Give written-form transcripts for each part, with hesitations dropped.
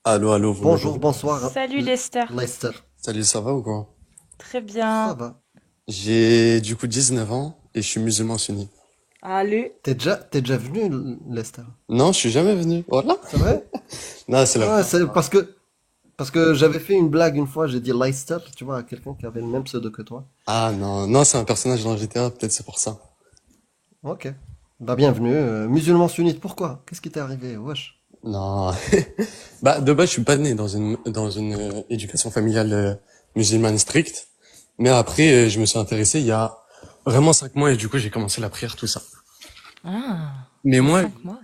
Allô, allô, vous Bonjour, m'entendez? bonsoir, Salut Lester. Leicester. Salut, ça va ou quoi? Très Ça bien. va. J'ai du coup 19 ans et je suis musulman sunni. Allez. T'es déjà venu, Leicester? Non, je suis jamais venu. Voilà. C'est vrai? Non, c'est la Ouais, première c'est fois. parce que j'avais fait une blague une fois, j'ai dit Leicester, tu vois, à quelqu'un qui avait le même pseudo que toi. Ah non, non, c'est un personnage dans GTA, peut-être c'est pour ça. Ok. Bah bienvenue, musulman sunnite, pourquoi? Qu'est-ce qui t'est arrivé? Wesh. Non. Bah, de base, je suis pas né dans une éducation familiale musulmane stricte. Mais après, je me suis intéressé il y a vraiment 5 mois et du coup, j'ai commencé la prière, tout ça. Ah, Mais il y a moi, 5 mois.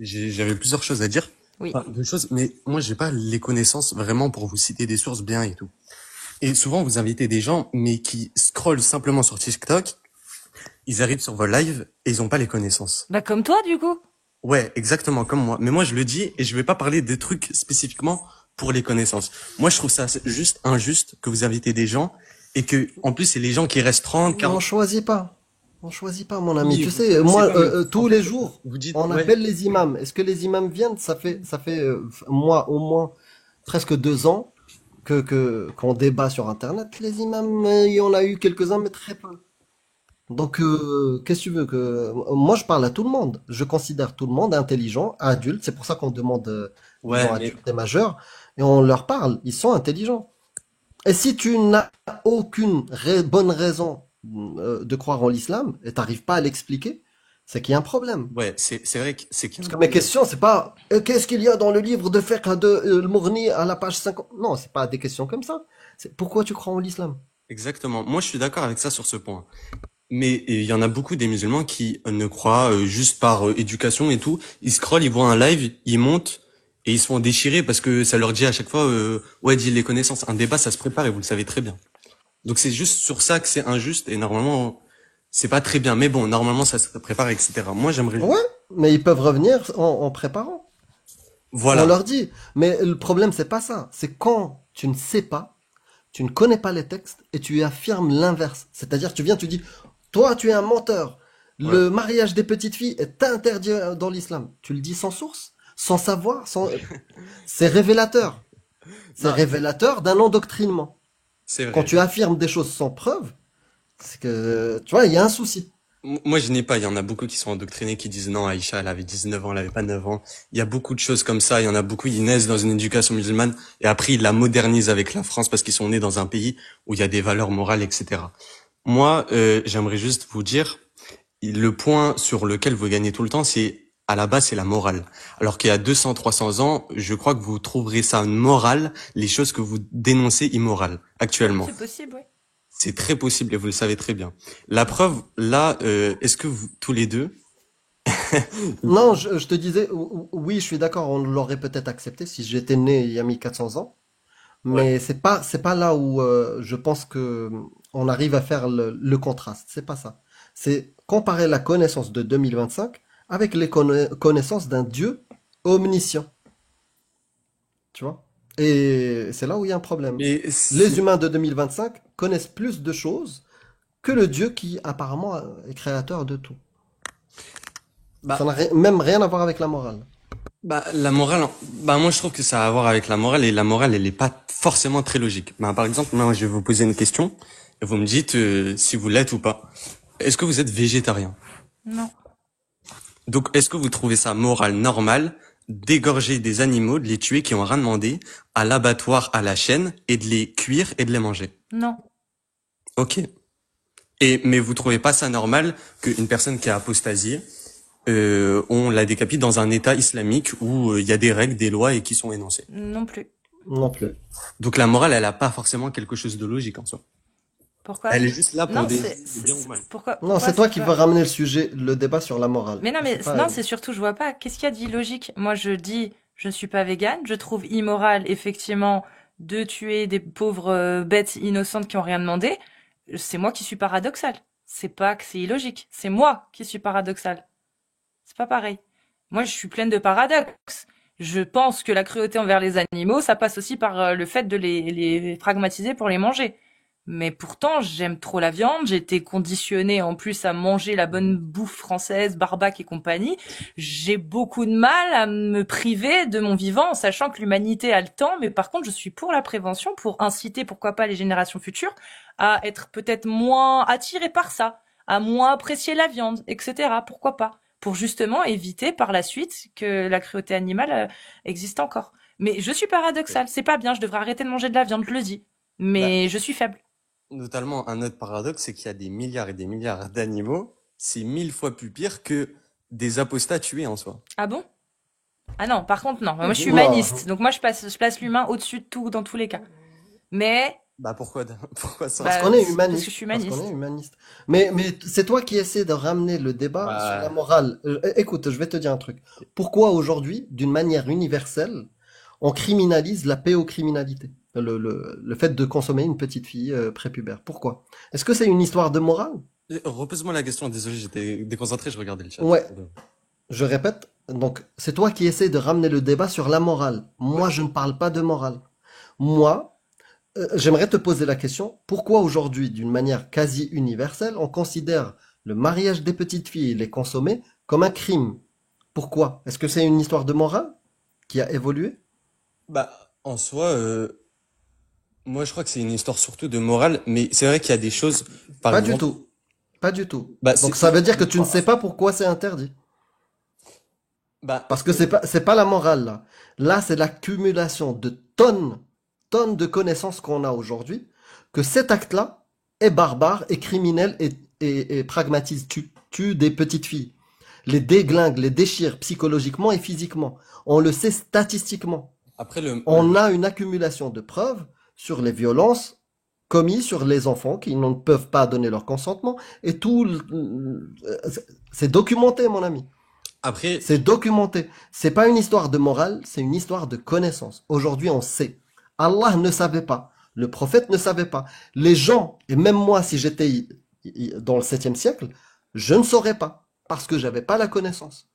j'avais plusieurs choses à dire. Oui. Enfin, deux choses, mais moi, j'ai pas les connaissances vraiment pour vous citer des sources bien et tout. Et souvent, vous invitez des gens, mais qui scrollent simplement sur TikTok, ils arrivent sur vos lives et ils ont pas les connaissances. Bah comme toi du coup. Ouais, exactement comme moi. Mais moi, je le dis et je vais pas parler des trucs spécifiquement pour les connaissances. Moi, je trouve ça juste injuste que vous invitez des gens et que, en plus, c'est les gens qui restent 30, Mais on 40. choisit pas. On choisit pas, mon ami. Oui, Tu vous sais, choisissez moi, pas, mais en tous fait, les jours, vous dites, on ouais, appelle les imams. Est-ce que les imams viennent? Ça fait moi, au moins, presque 2 ans qu'on débat sur Internet. Les imams, il y en a eu quelques-uns, mais très peu. Donc, qu'est-ce que tu veux que... Moi, je parle à tout le monde. Je considère tout le monde intelligent, adulte. C'est pour ça qu'on demande, ouais, disons, mais adultes et majeurs. Et on leur parle. Ils sont intelligents. Et si tu n'as aucune bonne raison de croire en l'islam et t'arrives pas à l'expliquer, c'est qu'il y a un problème. ouais, c'est vrai que c'est qu'il y Parce a un que mes problème. questions, c'est pas qu'est-ce qu'il y a dans le livre de fiqh de Al-Mourni à la page 50. Non, c'est pas des questions comme ça. C'est pourquoi tu crois en l'islam? Exactement. Moi, je suis d'accord avec ça sur ce point. Mais il y en a beaucoup des musulmans qui ne croient juste par éducation et tout. Ils scrollent, ils voient un live, ils montent et ils se font déchirer parce que ça leur dit à chaque fois, ouais, dis les connaissances. Un débat, ça se prépare et vous le savez très bien. Donc c'est juste sur ça que c'est injuste et normalement, c'est pas très bien. Mais bon, normalement, ça se prépare, etc. Moi, j'aimerais Ouais, juste... mais ils peuvent revenir en préparant. On Voilà. leur dit. Mais le problème, c'est pas ça. C'est quand tu ne sais pas, tu ne connais pas les textes et tu affirmes l'inverse. C'est-à-dire, tu viens, tu dis, toi, tu es un menteur. Ouais. Le mariage des petites filles est interdit dans l'islam. Tu le dis sans source, sans savoir, sans... C'est révélateur. C'est Non, révélateur d'un endoctrinement. c'est Quand vrai. tu affirmes des choses sans preuve, c'est que, tu vois, il y a un souci. Moi, je n'ai pas. Il y en a beaucoup qui sont endoctrinés, qui disent non, Aïcha, elle avait 19 ans, elle avait pas 9 ans. Il y a beaucoup de choses comme ça. Il y en a beaucoup, ils naissent dans une éducation musulmane et après, ils la modernisent avec la France parce qu'ils sont nés dans un pays où il y a des valeurs morales, etc. Moi, j'aimerais juste vous dire, le point sur lequel vous gagnez tout le temps, c'est à la base, c'est la morale. Alors qu'il y a 200, 300 ans, je crois que vous trouverez ça moral, les choses que vous dénoncez immorales actuellement. C'est possible, oui. C'est très possible et vous le savez très bien. La preuve, là, est-ce que vous, tous les deux, Non, je te disais, oui, je suis d'accord, on l'aurait peut-être accepté si j'étais né il y a 1400 ans. ouais, Mais c'est pas là où je pense que on arrive à faire le contraste. C'est pas ça. C'est comparer la connaissance de 2025 avec les connaissances d'un Dieu omniscient. Tu vois? Et c'est là où il y a un problème. mais Les humains de 2025 connaissent plus de choses que le Dieu qui apparemment est créateur de tout. Ça bah, n'a même rien à voir avec la morale. la morale, bah moi je trouve que ça a à voir avec la morale et la morale elle est pas forcément très logique. Bah, par exemple, moi je vais vous poser une question et vous me dites si vous l'êtes ou pas. Est-ce que vous êtes végétarien? Non. Donc est-ce que vous trouvez ça moral, normal d'égorger des animaux, de les tuer qui ont rien demandé à l'abattoir, à la chaîne et de les cuire et de les manger? Non. Ok. Et mais vous trouvez pas ça normal qu'une personne qui a apostasié, on la décapite dans un État islamique où il y a des règles, des lois et qui sont énoncées. Non plus. Non plus. Donc la morale, elle a pas forcément quelque chose de logique en soi. Pourquoi? Elle est juste là pour Non, des bien ou mal. Non, pourquoi c'est toi c'est qui veux pas. ramener le sujet, le débat sur la morale. Mais non, C'est mais pas non, elle. c'est surtout, je vois pas. Qu'est-ce qu'il y a d'illogique? Moi, je dis, je ne suis pas végane. Je trouve immoral, effectivement, de tuer des pauvres bêtes innocentes qui ont rien demandé. C'est moi qui suis paradoxal. C'est pas que c'est illogique. C'est moi qui suis paradoxal. C'est pas pareil. Moi, je suis pleine de paradoxes. Je pense que la cruauté envers les animaux, ça passe aussi par le fait de les fragmatiser pour les manger. Mais pourtant, j'aime trop la viande. J'ai été conditionnée en plus à manger la bonne bouffe française, barbac et compagnie. J'ai beaucoup de mal à me priver de mon vivant, en sachant que l'humanité a le temps. Mais par contre, je suis pour la prévention, pour inciter, pourquoi pas, les générations futures à être peut-être moins attirées par ça, à moins apprécier la viande, etc. Pourquoi pas? Pour justement éviter par la suite que la cruauté animale existe encore. Mais je suis paradoxale. C'est pas bien. Je devrais arrêter de manger de la viande, je le dis. Bah, Mais je suis faible. notamment, un autre paradoxe, c'est qu'il y a des milliards et des milliards d'animaux. C'est 1000 fois plus pire que des apostats tués en soi. Ah bon? Ah non, par contre, non. Moi, je suis Non. humaniste. Donc, moi, je place l'humain au-dessus de tout, dans tous les cas. Mais, Bah pourquoi, pourquoi ça? Parce bah, qu'on est parce que je humaniste. suis Parce qu'on est humaniste. humaniste. Mais c'est toi qui essaies de ramener le débat sur la Bah, morale. Écoute, je vais te dire un truc. Pourquoi aujourd'hui, d'une manière universelle, on criminalise la pédocriminalité? Le fait de consommer une petite fille prépubère. Pourquoi? Est-ce que c'est une histoire de morale? repose-moi la question, désolé, j'étais déconcentré, je regardais le chat. Ouais, je répète. Donc, c'est toi qui essaies de ramener le débat sur la morale. Ouais. Moi, je ne parle pas de morale. Moi, j'aimerais te poser la question, pourquoi aujourd'hui, d'une manière quasi universelle, on considère le mariage des petites filles et les consommer comme un crime? Pourquoi? Est-ce que c'est une histoire de morale qui a évolué? Bah, en soi, moi je crois que c'est une histoire surtout de morale, mais c'est vrai qu'il y a des choses, par Pas du exemple, tout. Pas du tout. bah Donc ça veut dire que tu ne sais pas pourquoi c'est interdit. bah, Parce que c'est pas la morale là. Là, c'est l'accumulation de tonnes de connaissances qu'on a aujourd'hui, que cet acte-là est barbare, est criminel et pragmatise, tue des petites filles. Les déglingue, les déchire psychologiquement et physiquement. On le sait statistiquement. après On a une accumulation de preuves sur les violences commises sur les enfants qui ne peuvent pas donner leur consentement et tout, c'est documenté, mon ami. après, C'est documenté. C'est pas une histoire de morale, c'est une histoire de connaissance. Aujourd'hui, on sait. Allah ne savait pas. Le prophète ne savait pas. Les gens, et même moi, si j'étais dans le 7e siècle, je ne saurais pas. Parce que j'avais pas la connaissance.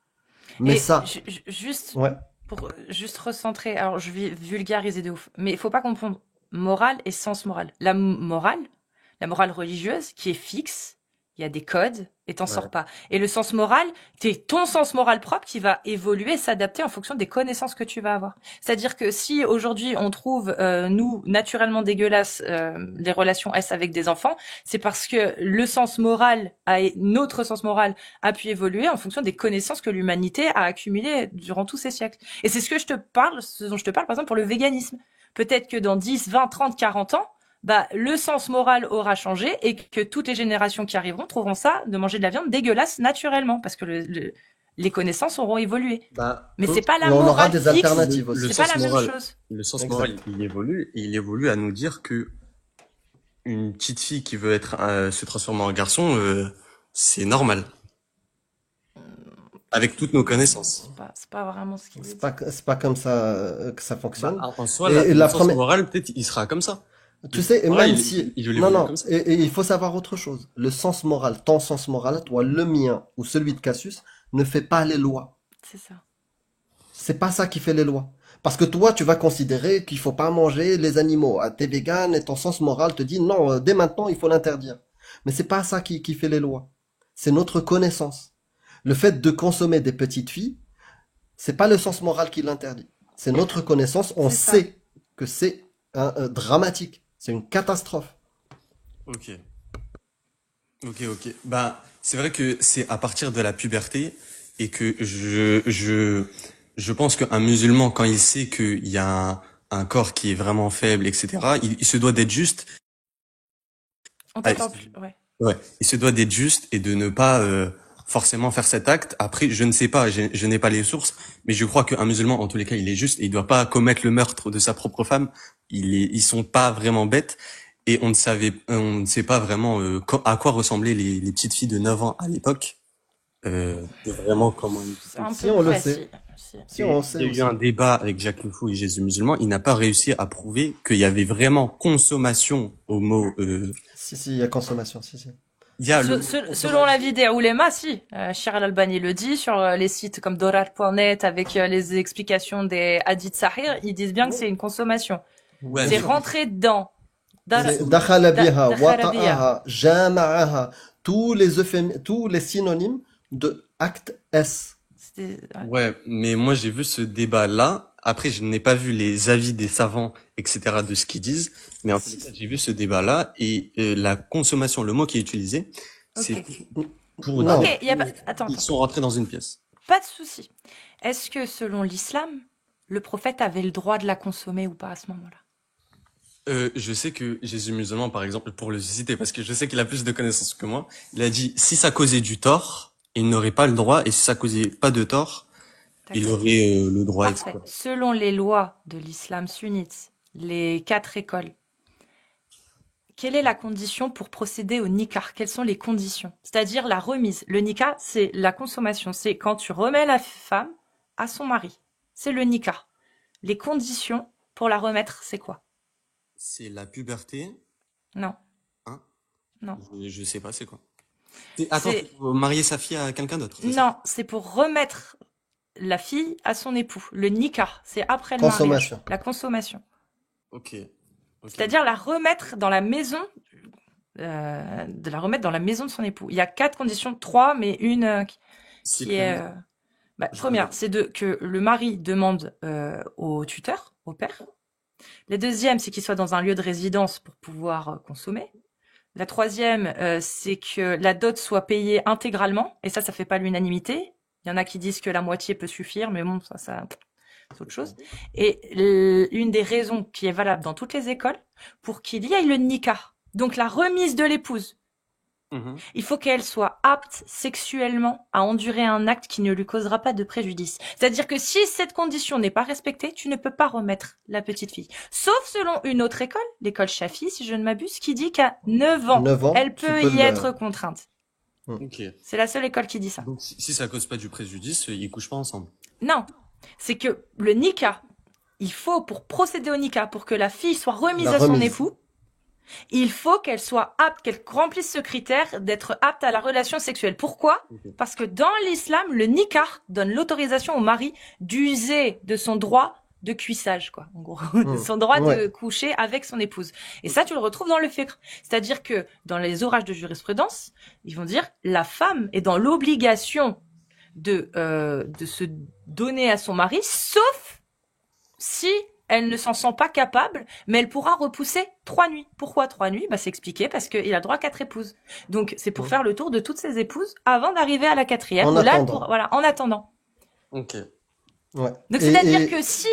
Mais Et ça, juste, ouais. pour juste recentrer, alors je vais vulgariser de ouf, mais il faut pas confondre morale et sens moral. La morale religieuse, qui est fixe, il y a des codes, et t'en Ouais. sors pas. Et le sens moral, c'est ton sens moral propre qui va évoluer, s'adapter en fonction des connaissances que tu vas avoir. C'est-à-dire que si aujourd'hui on trouve, nous, naturellement dégueulasses, les relations S avec des enfants, c'est parce que le sens moral, notre sens moral a pu évoluer en fonction des connaissances que l'humanité a accumulées durant tous ces siècles. Et c'est ce dont je te parle, par exemple, pour le véganisme. Peut-être que dans 10, 20, 30, 40 ans, bah, le sens moral aura changé et que toutes les générations qui arriveront trouveront ça de manger de la viande dégueulasse naturellement parce que les connaissances auront évolué. Bah, Mais c'est pas et la on aura morale des fixe, alternatives le c'est aussi. pas sens la même moral, chose. le sens moral, Exact. il évolue, et il évolue à nous dire que une petite fille qui veut être, se transformer en garçon, c'est normal. Avec toutes nos connaissances. C'est pas vraiment ce qu'il veut C'est dire. pas, c'est pas comme ça que ça Bah, fonctionne. en soi, Et le la sens première, moral, peut-être, il sera comme ça. tu Le sens sais, et moral, même si, il non, évolue non, comme ça. et il faut savoir autre chose. Le sens moral, ton sens moral, à toi, le mien ou celui de Cassius, ne fait pas les lois. C'est ça. C'est pas ça qui fait les lois. Parce que toi, tu vas considérer qu'il faut pas manger les animaux. Ah, t'es vegan et ton sens moral te dit non, dès maintenant, il faut l'interdire. Mais c'est pas ça qui fait les lois. C'est notre connaissance. Le fait de consommer des petites filles, c'est pas le sens moral qui l'interdit. C'est notre connaissance. On C'est ça. sait que c'est dramatique. C'est une catastrophe. Ok. Ok. Bah, c'est vrai que c'est à partir de la puberté et que je pense qu'un musulman, quand il sait qu'il y a un corps qui est vraiment faible, etc., il se doit d'être juste. On Ah, t'entend plus. Ouais. ouais, il se doit d'être juste et de ne pas forcément faire cet acte. Après, je ne sais pas, je n'ai pas les sources, mais je crois qu'un musulman, en tous les cas, il est juste et il doit pas commettre le meurtre de sa propre femme. Ils sont pas vraiment bêtes et on ne sait pas vraiment à quoi ressemblaient les petites filles de 9 ans à l'époque. De vraiment comment C'est un Si peu on le précis. sait, si on le il sait y a eu aussi. un débat avec Jacques Le Fou et Jésus musulman. Il n'a pas réussi à prouver qu'il y avait vraiment consommation au mot. Si, il y a consommation, si. Il y a le Selon la vie des oulémas, si. Shir al-Albani le dit sur les sites comme dorar.net avec les explications des hadiths sahih, ils disent bien que c'est une consommation. ouais, Bien C'est mais sûr. rentrer dedans Dar- C'est dakhala biha, dakhala biha. wata'aha, jama'aha, tous les synonymes de acte S. Ouais. Ouais, mais moi j'ai vu ce débat-là. Après, je n'ai pas vu les avis des savants, etc., de ce qu'ils disent. Mais en tout cas, j'ai vu ce débat-là et la consommation, le mot qui est utilisé, c'est Ok. pour Non, dire Ok, y a pas... Attends, qu'ils attends. sont rentrés dans une pièce. Pas de souci. Est-ce que selon l'islam, le prophète avait le droit de la consommer ou pas à ce moment-là? Je sais que Jésus musulman, par exemple, pour le citer, parce que je sais qu'il a plus de connaissances que moi, il a dit si ça causait du tort, il n'aurait pas le droit, et si ça causait pas de tort, il D'accord. aurait le droit, Parfait. etc. Selon les lois de l'islam sunnite, les 4 écoles, quelle est la condition pour procéder au nikah? Quelles sont les conditions? C'est-à-dire la remise. Le nikah, c'est la consommation. C'est quand tu remets la femme à son mari. C'est le nikah. Les conditions pour la remettre, c'est quoi? C'est la puberté, Non, hein? non. Je sais pas, c'est quoi? Attends, C'est faut marier sa fille à quelqu'un d'autre, c'est ça? non, c'est pour remettre la fille à son époux. Le nikah, c'est après le mariage. consommation. La consommation. Ok, ok. C'est-à-dire la remettre dans la maison, de la remettre dans la maison de son époux. Il y a 4 conditions, 3, mais une Si qui est... le- je première, regarde. c'est que le mari demande au tuteur, au père. La deuxième, c'est qu'il soit dans un lieu de résidence pour pouvoir consommer. La troisième, c'est que la dot soit payée intégralement, et ça fait pas l'unanimité. Il y en a qui disent que la moitié peut suffire, mais bon, ça, c'est autre chose. Et une des raisons qui est valable dans toutes les écoles, pour qu'il y ait le nikah, donc la remise de l'épouse, Mhm. il faut qu'elle soit apte sexuellement à endurer un acte qui ne lui causera pas de préjudice. C'est-à-dire que si cette condition n'est pas respectée, tu ne peux pas remettre la petite fille. Sauf selon une autre école, l'école Shafi, si je ne m'abuse, qui dit qu'à 9 ans, 9 ans, elle tu peut peux y être contrainte. Ok. C'est la seule école qui dit ça. Donc, si ça cause pas du préjudice, ils couchent pas ensemble. Non, c'est que le nikah, il faut, pour procéder au nikah, pour que la fille soit remise La à son remise. époux, il faut qu'elle soit apte, qu'elle remplisse ce critère d'être apte à la relation sexuelle. Pourquoi? Ok. Parce que dans l'islam, le nikah donne l'autorisation au mari d'user de son droit de cuissage, quoi, en gros, de son droit de Ouais. coucher avec son épouse. Et ça, tu le retrouves dans le fiqh. C'est-à-dire que dans les orages de jurisprudence, ils vont dire la femme est dans l'obligation de se donner à son mari, sauf si elle ne s'en sent pas capable, mais elle pourra repousser 3 nuits. Pourquoi 3 nuits? C'est expliqué parce qu'il a droit à 4 épouses. Donc c'est pour faire le tour de toutes ses épouses avant d'arriver à la 4e. En où là, attendant. voilà, en attendant. Ok. Ouais. Donc Et- c'est-à-dire et- que si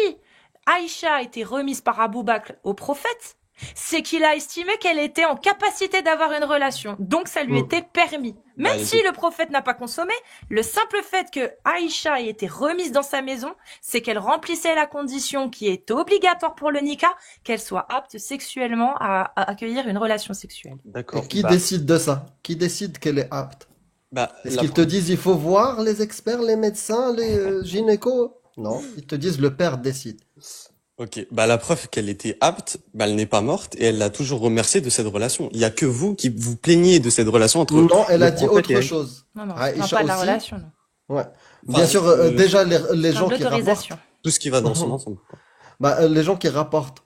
Aïcha a été remise par Abou Bakr au prophète, c'est qu'il a estimé qu'elle était en capacité d'avoir une relation. Donc ça lui était permis. Même Bah, si le prophète n'a pas consommé, le simple fait que Aïcha ait été remise dans sa maison, c'est qu'elle remplissait la condition qui est obligatoire pour le nikah, qu'elle soit apte sexuellement à accueillir une relation sexuelle. D'accord. et qui Bah, décide de ça? Qui décide qu'elle est apte? Est-ce la qu'ils te disent il faut voir les experts, les médecins, les gynécos? Non, ils te disent le père décide. Ok, la preuve qu'elle était apte, elle n'est pas morte et elle l'a toujours remercié de cette relation. Il y a que vous qui vous plaignez de cette relation entre Non, elle le a dit prophète et autre elle. chose. Non, non, Aïcha non, pas de la aussi. relation, non. Ouais. Enfin, Bien sûr, déjà les gens qui rapportent, L'autorisation. tout ce qui va dans son ensemble. les gens qui rapportent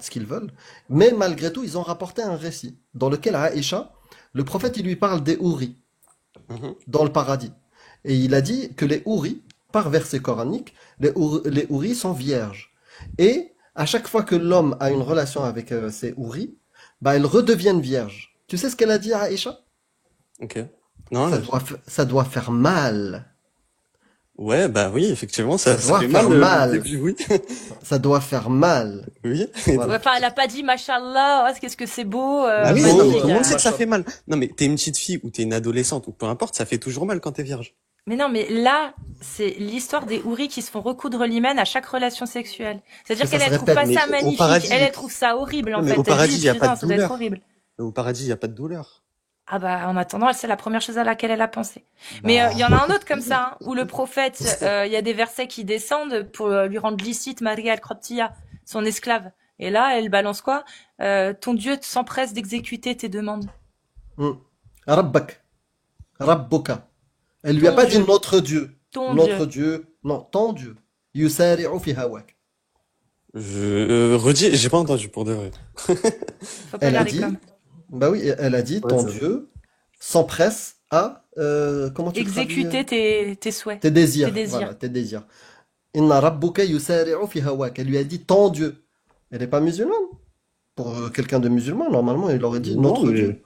ce qu'ils veulent, mais malgré tout, ils ont rapporté un récit dans lequel Aïcha, le prophète, il lui parle des houris Mhm. dans le paradis. Et il a dit que les houris, par verset coranique, les houris sont vierges. Et à chaque fois que l'homme a une relation avec ces houris, elles redeviennent vierges. Tu sais ce qu'elle a dit à Aïcha? Ok. Non, Ça doit faire mal. ouais, oui, effectivement, ça doit fait faire mal, mal. au début, oui. Ça doit faire mal. Oui. Voilà. Enfin, elle a pas dit, machallah, oh, qu'est-ce que c'est beau, Ah oui, magnifique, non, mais magnifique. tout le monde sait hein. que ça fait mal. Non, mais t'es une petite fille ou t'es une adolescente ou peu importe, ça fait toujours mal quand t'es vierge. Mais non, mais là, c'est l'histoire des houris qui se font recoudre l'hymen à chaque relation sexuelle. C'est-à-dire Que ça qu'elle, se elle trouve répète, pas mais ça au magnifique. paradis- Elle trouve ça horrible, en Non, mais fait. au Elle paradis, dit, il y a pas de putain, ça doit être douleur. horrible. Au paradis, il y a pas de douleur. Ah en attendant, c'est la première chose à laquelle elle a pensé. Mais il y en a un autre comme ça, hein, où le prophète, il y a des versets qui descendent pour lui rendre licite Maria al-Qibtiyya, son esclave. Et là, elle balance quoi? Ton Dieu s'empresse d'exécuter tes demandes. Rabbak. Rabbuka. Elle lui a Ton pas Dieu. dit notre Dieu. Ton Notre Dieu. Dieu. Non, ton Dieu. Yusari'u fi hawak. Redis, j'ai pas entendu pour de vrai. Faut pas Elle a lire les dit, coms. bah oui, elle a dit, Ouais, ton c'est vrai. Dieu s'empresse à, comment tu traduis, Exécuter tes souhaits, tes tes désirs, voilà, désirs. tes désirs. Inna rabbuka yusari'u fi hawak. Elle lui a dit ton Dieu. Elle n'est pas musulmane. Pour quelqu'un de musulman, normalement, il aurait dit Non, notre mais Dieu.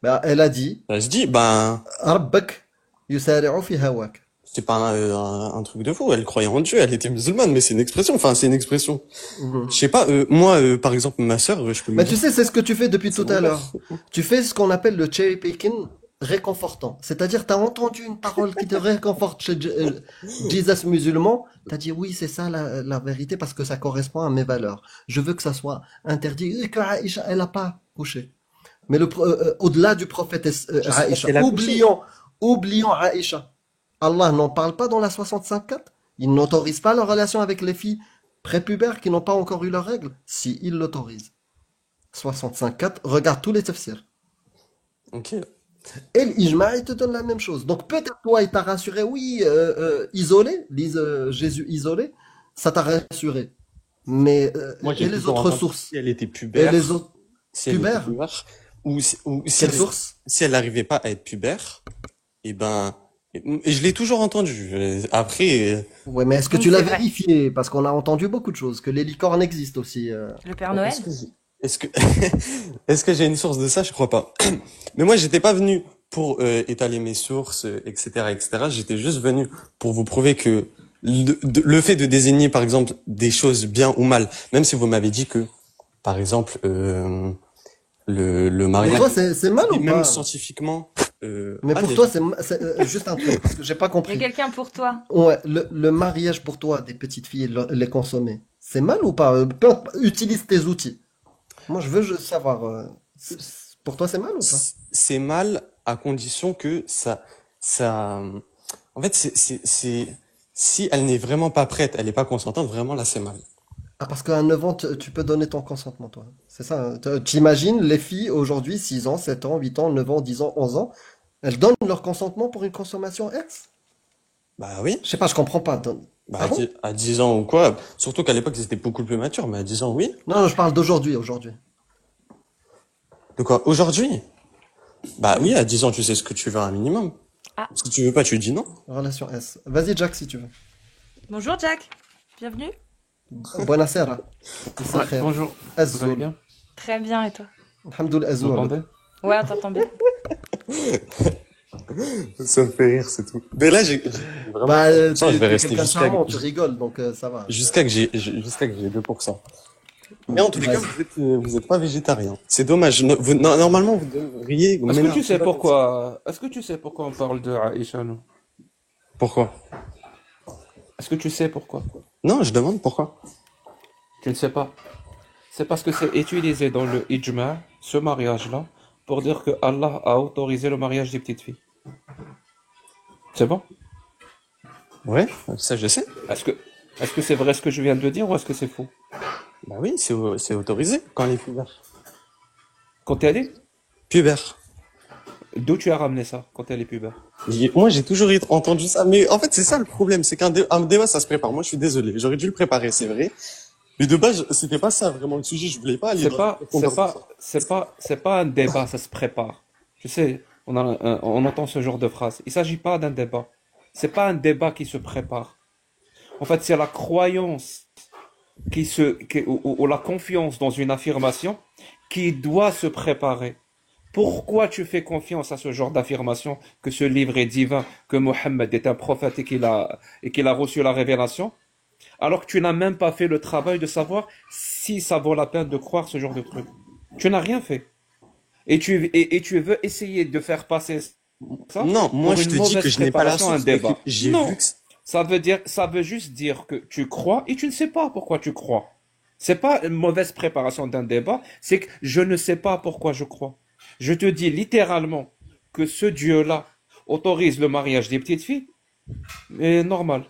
Bah, elle a dit ça se dit, ben, Rabbak yusari'u fi hawak. c'est pas un truc de fou. Elle croyait en Dieu, elle était musulmane, mais c'est une expression. Enfin, c'est une expression. Je Mhm. sais pas, moi, par exemple, ma sœur, je peux lui Mais tu dire, sais, c'est ce que tu fais depuis c'est tout mon à père. l'heure. Tu fais ce qu'on appelle le cherry picking réconfortant. C'est-à-dire, tu as entendu une parole qui te réconforte chez Jesus musulman, tu as dit oui, c'est ça la vérité parce que ça correspond à mes valeurs. Je veux que ça soit interdit et que Aïcha, elle n'a pas couché. Mais au-delà du prophète Je sais pas si Aïcha, elle a couché. oublions Aïcha. Allah n'en parle pas dans la 65-4. Il n'autorise pas la relation avec les filles prépubères qui n'ont pas encore eu leurs règles. Si, il l'autorise. 65-4, regarde tous les tafsirs. Ok. Et l'ijma, il te donne la même chose. Donc peut-être toi, il t'a rassuré, oui, isolé, Jésus isolé, ça t'a rassuré. Mais, Moi, et j'ai les toujours autres entendu sources? si elle était Et les pubère, autres si elle était pubères? pubère, ou Quelle source? si elle n'arrivait pas à être pubère, et ben, et je l'ai toujours entendu. Après, Ouais, mais est-ce que tu C'est l'as vrai. vérifié? Parce qu'on a entendu beaucoup de choses, que les licornes existent aussi. Le Père Noël? est-ce que, est-ce que j'ai une source de ça? Je crois pas. Mais moi, j'étais pas venu pour étaler mes sources, etc., etc. J'étais juste venu pour vous prouver que le fait de désigner, par exemple, des choses bien ou mal, même si vous m'avez dit que, par exemple, le Pour mariage, toi, c'est mal ou même pas? scientifiquement, Mais ah, pour toi, c'est juste un truc, parce que j'ai pas Il y a compris. quelqu'un pour toi. Ouais, le mariage pour toi des petites filles, les consommer, c'est mal ou pas? Utilise tes outils. Moi, je veux juste savoir, pour toi, c'est mal ou pas? c'est mal à condition que ça, en fait, si elle n'est vraiment pas prête, elle n'est pas consentante, vraiment là, c'est mal. Ah, parce qu'à 9 ans, tu peux donner ton consentement, toi. C'est ça, hein. T'imagines les filles aujourd'hui, 6 ans, 7 ans, 8 ans, 9 ans, 10 ans, 11 ans, elles donnent leur consentement pour une consommation X? Bah oui. Je sais pas, je comprends pas. Bah, Ah bon? à 10 ans ou quoi, surtout qu'à l'époque, c'était beaucoup plus mature, mais à 10 ans, oui. Non, je parle d'aujourd'hui, aujourd'hui. De quoi? Aujourd'hui? Bah oui, Oui, à 10 ans, tu sais ce que tu veux un minimum. Ah, Si tu veux pas, tu dis non. relation S. Vas-y, Jack, si tu veux. bonjour Jack. Bienvenue. Buonasera. Issa Ouais, khair. bonjour. Vous allez Azzoul. bien? Très bien, et toi? Alhamdoulilah, Vous Azzoul. m'entendez? Ouais, on t'entend bien. Ça me fait rire, c'est tout. Mais là, vraiment, Bah, ça, je vais t'es rester quelqu'un de charmant, tu rigoles, donc ça va. jusqu'à que j'ai 2%. Mais en tous les cas, Vas-y. vous êtes pas végétarien. C'est dommage. Normalement, vous devriez Est-ce que m'énerver. tu sais pourquoi, est-ce que tu sais pourquoi on parle de Aïcha, nous? Pourquoi? Est-ce que tu sais pourquoi? Non, je demande pourquoi. Tu ne sais pas. C'est parce que c'est utilisé dans le ijma, ce mariage-là, pour dire que Allah a autorisé le mariage des petites filles. C'est bon? Ouais, ça je sais. Est-ce que, est-ce que c'est vrai ce que je viens de dire ou est-ce que c'est faux? Bah oui, c'est autorisé quand elle est pubère. Quand elle est, Pubère. d'où tu as ramené ça, quand elle est pubère? Moi, j'ai toujours entendu ça. Mais en fait, c'est ça le problème. C'est un débat, ça se prépare. Moi, je suis désolé. J'aurais dû le préparer, c'est vrai. Mais de base, c'était pas ça vraiment le sujet. Je voulais pas aller C'est dans pas, la c'est profondeur de pas, ça. c'est pas un débat, ça se prépare. Tu sais, on entend ce genre de phrase. Il s'agit pas d'un débat. C'est pas un débat qui se prépare. En fait, c'est la croyance ou la confiance dans une affirmation qui doit se préparer. Pourquoi tu fais confiance à ce genre d'affirmation, que ce livre est divin, que Mohammed est un prophète et qu'il a reçu la révélation, alors que tu n'as même pas fait le travail de savoir si ça vaut la peine de croire ce genre de truc. Tu n'as rien fait. Et tu veux essayer de faire passer ça Non, moi, pour je une te dis que mauvaise je n'ai pas la préparation à un source et que débat. j'ai vu Non. que Ça veut juste dire que tu crois et tu ne sais pas pourquoi tu crois. C'est pas une mauvaise préparation d'un débat, c'est que je ne sais pas pourquoi je crois. Je te dis littéralement que ce Dieu-là autorise le mariage des petites filles, et normal.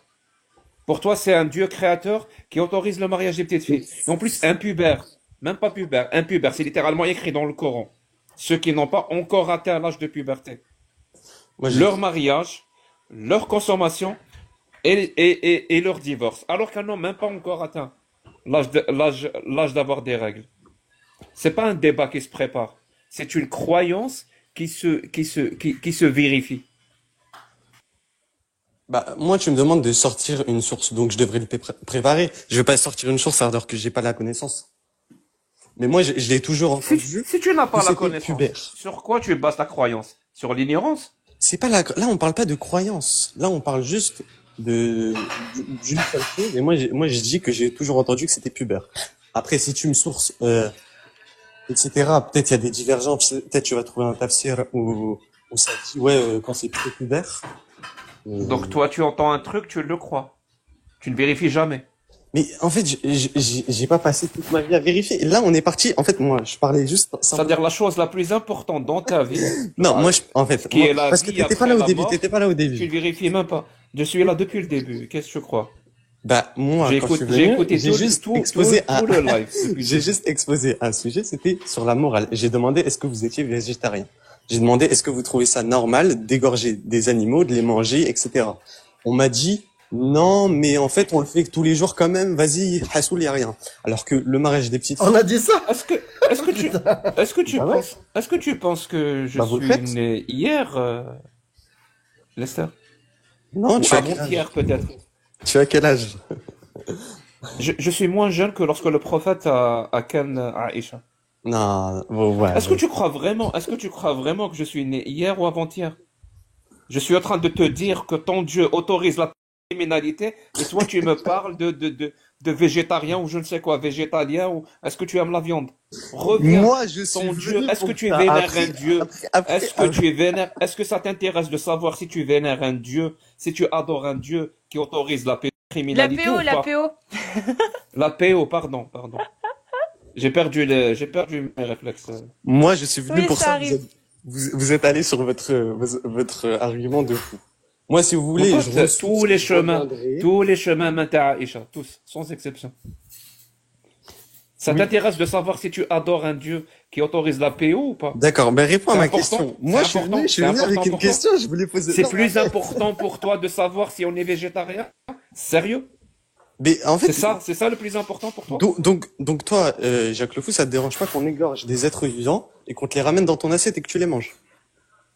Pour toi, c'est un Dieu créateur qui autorise le mariage des petites filles. Et en plus, un pubère, même pas pubère, un pubère, c'est littéralement écrit dans le Coran. Ceux qui n'ont pas encore atteint l'âge de puberté. moi, Leur mariage, leur consommation et leur divorce. Alors qu'un n'ont même pas encore atteint. l'âge d'avoir des règles. C'est pas un débat qui se prépare. C'est une croyance qui se vérifie. Bah, moi, tu me demandes de sortir une source, donc je devrais le préparer. Je vais pas sortir une source alors que j'ai pas la connaissance. Mais moi, je l'ai toujours entendu Si tu n'as que pas la c'était connaissance, pubère. sur quoi tu bases ta croyance? Sur l'ignorance? C'est pas là, on parle pas de croyance. Là, on parle juste d'une seule chose. Et moi, je dis que j'ai toujours entendu que c'était pubère. Après, si tu me sources, etc., peut-être il y a des divergences. Peut-être tu vas trouver un tafsir où ça dit, ouais, quand c'est pubère. Donc toi, tu entends un truc, tu le crois. Tu ne vérifies jamais. Mais en fait, j'ai pas passé toute ma vie à vérifier. Et là, on est parti. En fait, moi, je parlais juste simplement. C'est-à-dire la chose la plus importante dans ta vie, Non, moi, en fait, qui est la parce que vie t'étais pas après là au la début. mort, T'étais pas là au tu ne début. vérifies même pas. Je suis là depuis le début. Qu'est-ce que tu crois? Bah, moi, quand je suis J'ai venu, écouté j'ai juste exposé tout le live depuis le j'ai début. juste exposé un sujet. C'était sur la morale. J'ai demandé est-ce que vous étiez végétarien. J'ai demandé est-ce que vous trouvez ça normal d'égorger des animaux, de les manger, etc. On m'a dit non, mais en fait, on le fait tous les jours quand même. Vas-y, Hassoul, y a rien. Alors que le mariage des petites On filles, a dit ça? Est-ce que, Putain. tu bah ouais, est-ce que tu penses que je bah vous le suis faites. né hier, Lester? Non, Ou tu as quel âge? avant-hier peut-être? Tu as quel âge? Je suis moins jeune que lorsque le prophète a ken Aïcha. Non, bon, ouais, ouais. Est-ce que tu crois vraiment que je suis né hier ou avant-hier? Je suis en train de te dire que ton Dieu autorise la criminalité et toi tu me parles de végétarien ou je ne sais quoi, végétalien ou est-ce que tu aimes la viande? Reviens. Moi, je suis Ton Dieu, venu est-ce que pour tu ça. vénères un Dieu? Après, Est-ce que tu es vénères? Est-ce que ça t'intéresse de savoir si tu vénères un Dieu, si tu adores un Dieu qui autorise la La criminalité PO, ou la pas? PO. La PO, pardon. J'ai perdu mes réflexes. moi, je suis venu Oui, pour ça ça. arrive. Vous êtes allé sur votre argument de fou. Moi, si vous Mon voulez, je pote, ressource, je reviendrai. tous les chemins mènent à Aïcha, tous, sans exception. Ça Oui. t'intéresse de savoir si tu adores un Dieu qui autorise la PO ou pas? D'accord, ben réponds à C'est ma important, question. Moi, je suis c'est venu avec important une pour toi. question, je voulais poser. C'est Non, plus important pour toi de savoir si on est végétarien? Sérieux? mais en fait, C'est ça le plus important pour toi? donc toi, Jacques Le Fou, ça te dérange pas qu'on égorge des êtres vivants et qu'on te les ramène dans ton assiette et que tu les manges?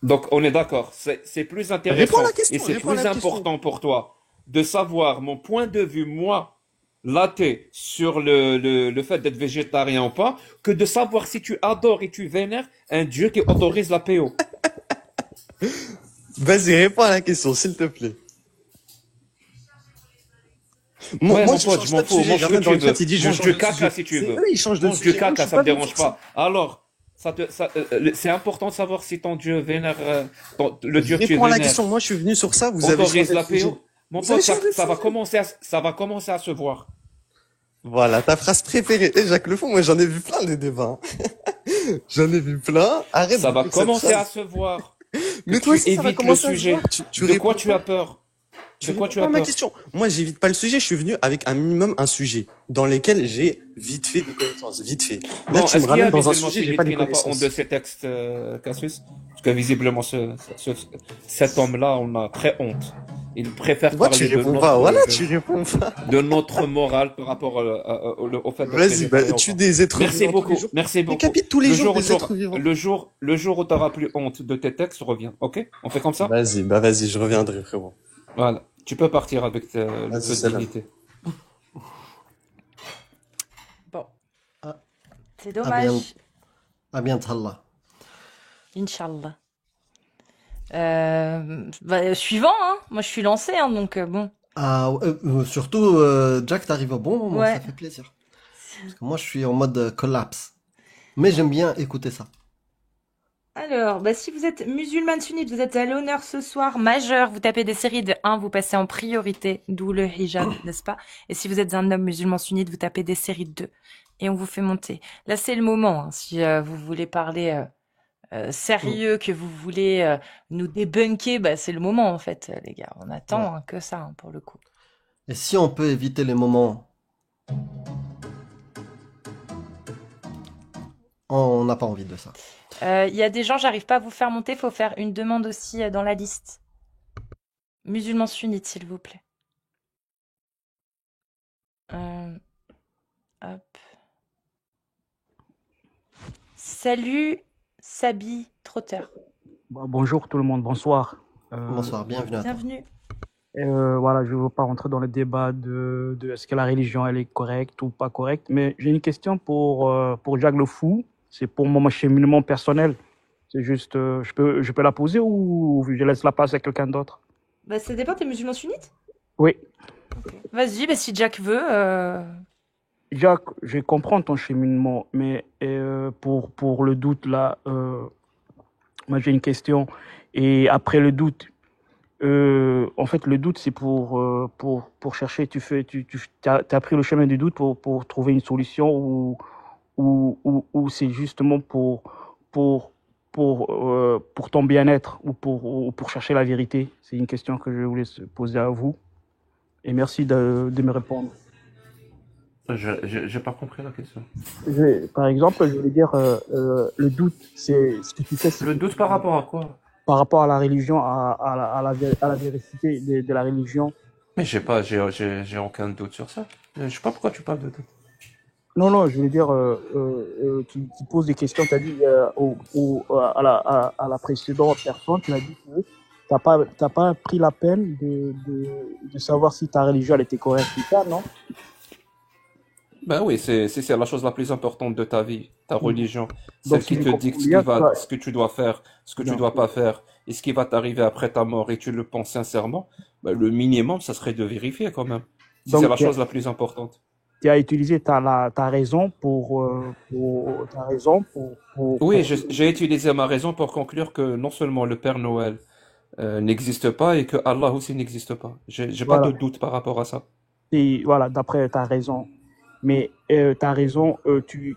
Donc on est d'accord, c'est plus Réponds à intéressant la et question, c'est réponds à plus la question. important pour toi de savoir mon point de vue, moi, l'athée, sur le fait d'être végétarien ou pas, que de savoir si tu adores et tu vénères un Dieu qui autorise la PO. Vas-y, réponds à la question, s'il te plaît. Ouais, Moi, mon je pote, change je pas m'en de fous, sujet. mange ce que Jamais dans tu le chat, veux. il dit je Mange change du de sujet. caca si tu C'est veux. eux, ils changent de Mange du sujet. Moi, je caca, suis ça me pas venu dérange sur ça. pas. Alors, c'est important de savoir si ton Dieu vénère, le Dieu que tu Réponds à la vénères question. Moi, je suis venu sur ça. Vous avez autorise changé de la sujet. PO. Mon Vous avez pote, changé de ça va sujet. ça va commencer à se voir. Voilà, ta phrase préférée. Et Jacques Le Fou, moi, j'en ai vu plein des débats. J'en ai vu plein. Arrête Ça va avec cette commencer à phrase. se voir que Mais toi tu aussi, ça va évites le commencer à se voir. sujet. Tu De quoi réponds tu pas. as peur? Tu De quoi réponds tu pas as à ma peur? question. Moi, j'évite pas le sujet. Je suis venu avec un minimum un sujet dans lequel j'ai vite fait des connaissances. Vite fait. Là, Bon, tu me est-ce qu'il y a ramènes dans un visuellement sujet, j'ai Sunnite pas les qui n'a pas honte de connaissances. ces textes, Cassius? Parce que visiblement, cet homme-là, on a très honte. Il préfère Moi, tu parler réponds pas. Voilà, tu réponds pas. de notre morale par rapport au fait d'être Vas-y, bah, végétarien ou tue pas. des êtres Merci vivants tous les beaucoup, jours. merci beaucoup. Décapite tous les jours des êtres vivants. Le jour où tu n'auras plus honte de tes textes, reviens. Ok? On fait comme ça? Vas-y, je reviendrai, frérot. Voilà. Tu peux partir avec le Vas-y, peu de salam. dignité. Bon, Ah, c'est ah bien, dommage. ah bien, Tallah. Inch'Allah. Suivant, hein. Moi, je suis lancée, hein, donc bon. Ah, surtout, Jack, t'arrives au bon moment, ça Ouais. fait plaisir. Parce que moi, je suis en mode collapse. Mais j'aime bien écouter ça. Alors, si vous êtes musulmane sunnite, vous êtes à l'honneur ce soir, majeur, vous tapez des séries de 1, vous passez en priorité, d'où le hijab, n'est-ce pas? Et si vous êtes un homme musulman sunnite, vous tapez des séries de 2. Et on vous fait monter. Là, c'est le moment, hein, si vous voulez parler sérieux, que vous voulez nous débunker, c'est le moment, en fait, les gars. On Ouais. attend que ça, hein, pour le coup. Et si on peut éviter les moments, on n'a pas envie de ça. Il y a des gens, j'arrive pas à vous faire monter, faut faire une demande aussi dans la liste. Musulman sunnite, s'il vous plaît. Euh, Hop. Salut, Sabi Trotter. Bonjour tout le monde, bonsoir. Bonsoir, bienvenue à toi. Bienvenue. Voilà, je ne veux pas rentrer dans le débat de est-ce que la religion elle est correcte ou pas correcte, mais j'ai une question pour Jacques Le Fou. C'est pour mon cheminement personnel. C'est juste, je peux la poser ou je laisse la place à quelqu'un d'autre? Bah, ça dépend, t'es musulman sunnite? Oui, Vas-y, bah, si Jack veut. Jacques, je comprends ton cheminement, mais pour le doute là, moi j'ai une question. Et après le doute, en fait, le doute, c'est pour chercher. T'as pris le chemin du doute pour trouver une solution ou c'est justement pour, pour ton bien-être ou pour chercher la vérité? C'est une question que je voulais poser à vous. Et merci de me répondre. J'ai pas compris la question. Par exemple, je voulais dire, le doute, c'est ce que tu fais, c'est Le doute par rapport à quoi? par rapport à la religion, à la véracité de la religion. Mais j'ai aucun doute sur ça. Je sais pas pourquoi tu parles de doute. Non, je veux dire, tu poses des questions, tu as dit à la précédente personne, tu as dit que t'as pas pris la peine de savoir si ta religion elle était correcte ou pas, non? Ben oui, c'est la chose la plus importante de ta vie, ta religion. Donc, Celle si qui je te comprends dicte bien, toi, ce que tu dois faire, ce que tu bien dois sûr. pas faire, et ce qui va t'arriver après ta mort, et tu le penses sincèrement, ben, le minimum, ça serait de vérifier quand même. Si c'est Donc, la chose la plus importante. tu as utilisé ta raison ta raison Oui, j'ai utilisé ma raison pour conclure que non seulement le Père Noël n'existe pas et que Allah aussi n'existe pas. J'ai pas de voilà, doute par rapport à ça. et voilà, d'après ta raison. Mais ta raison, tu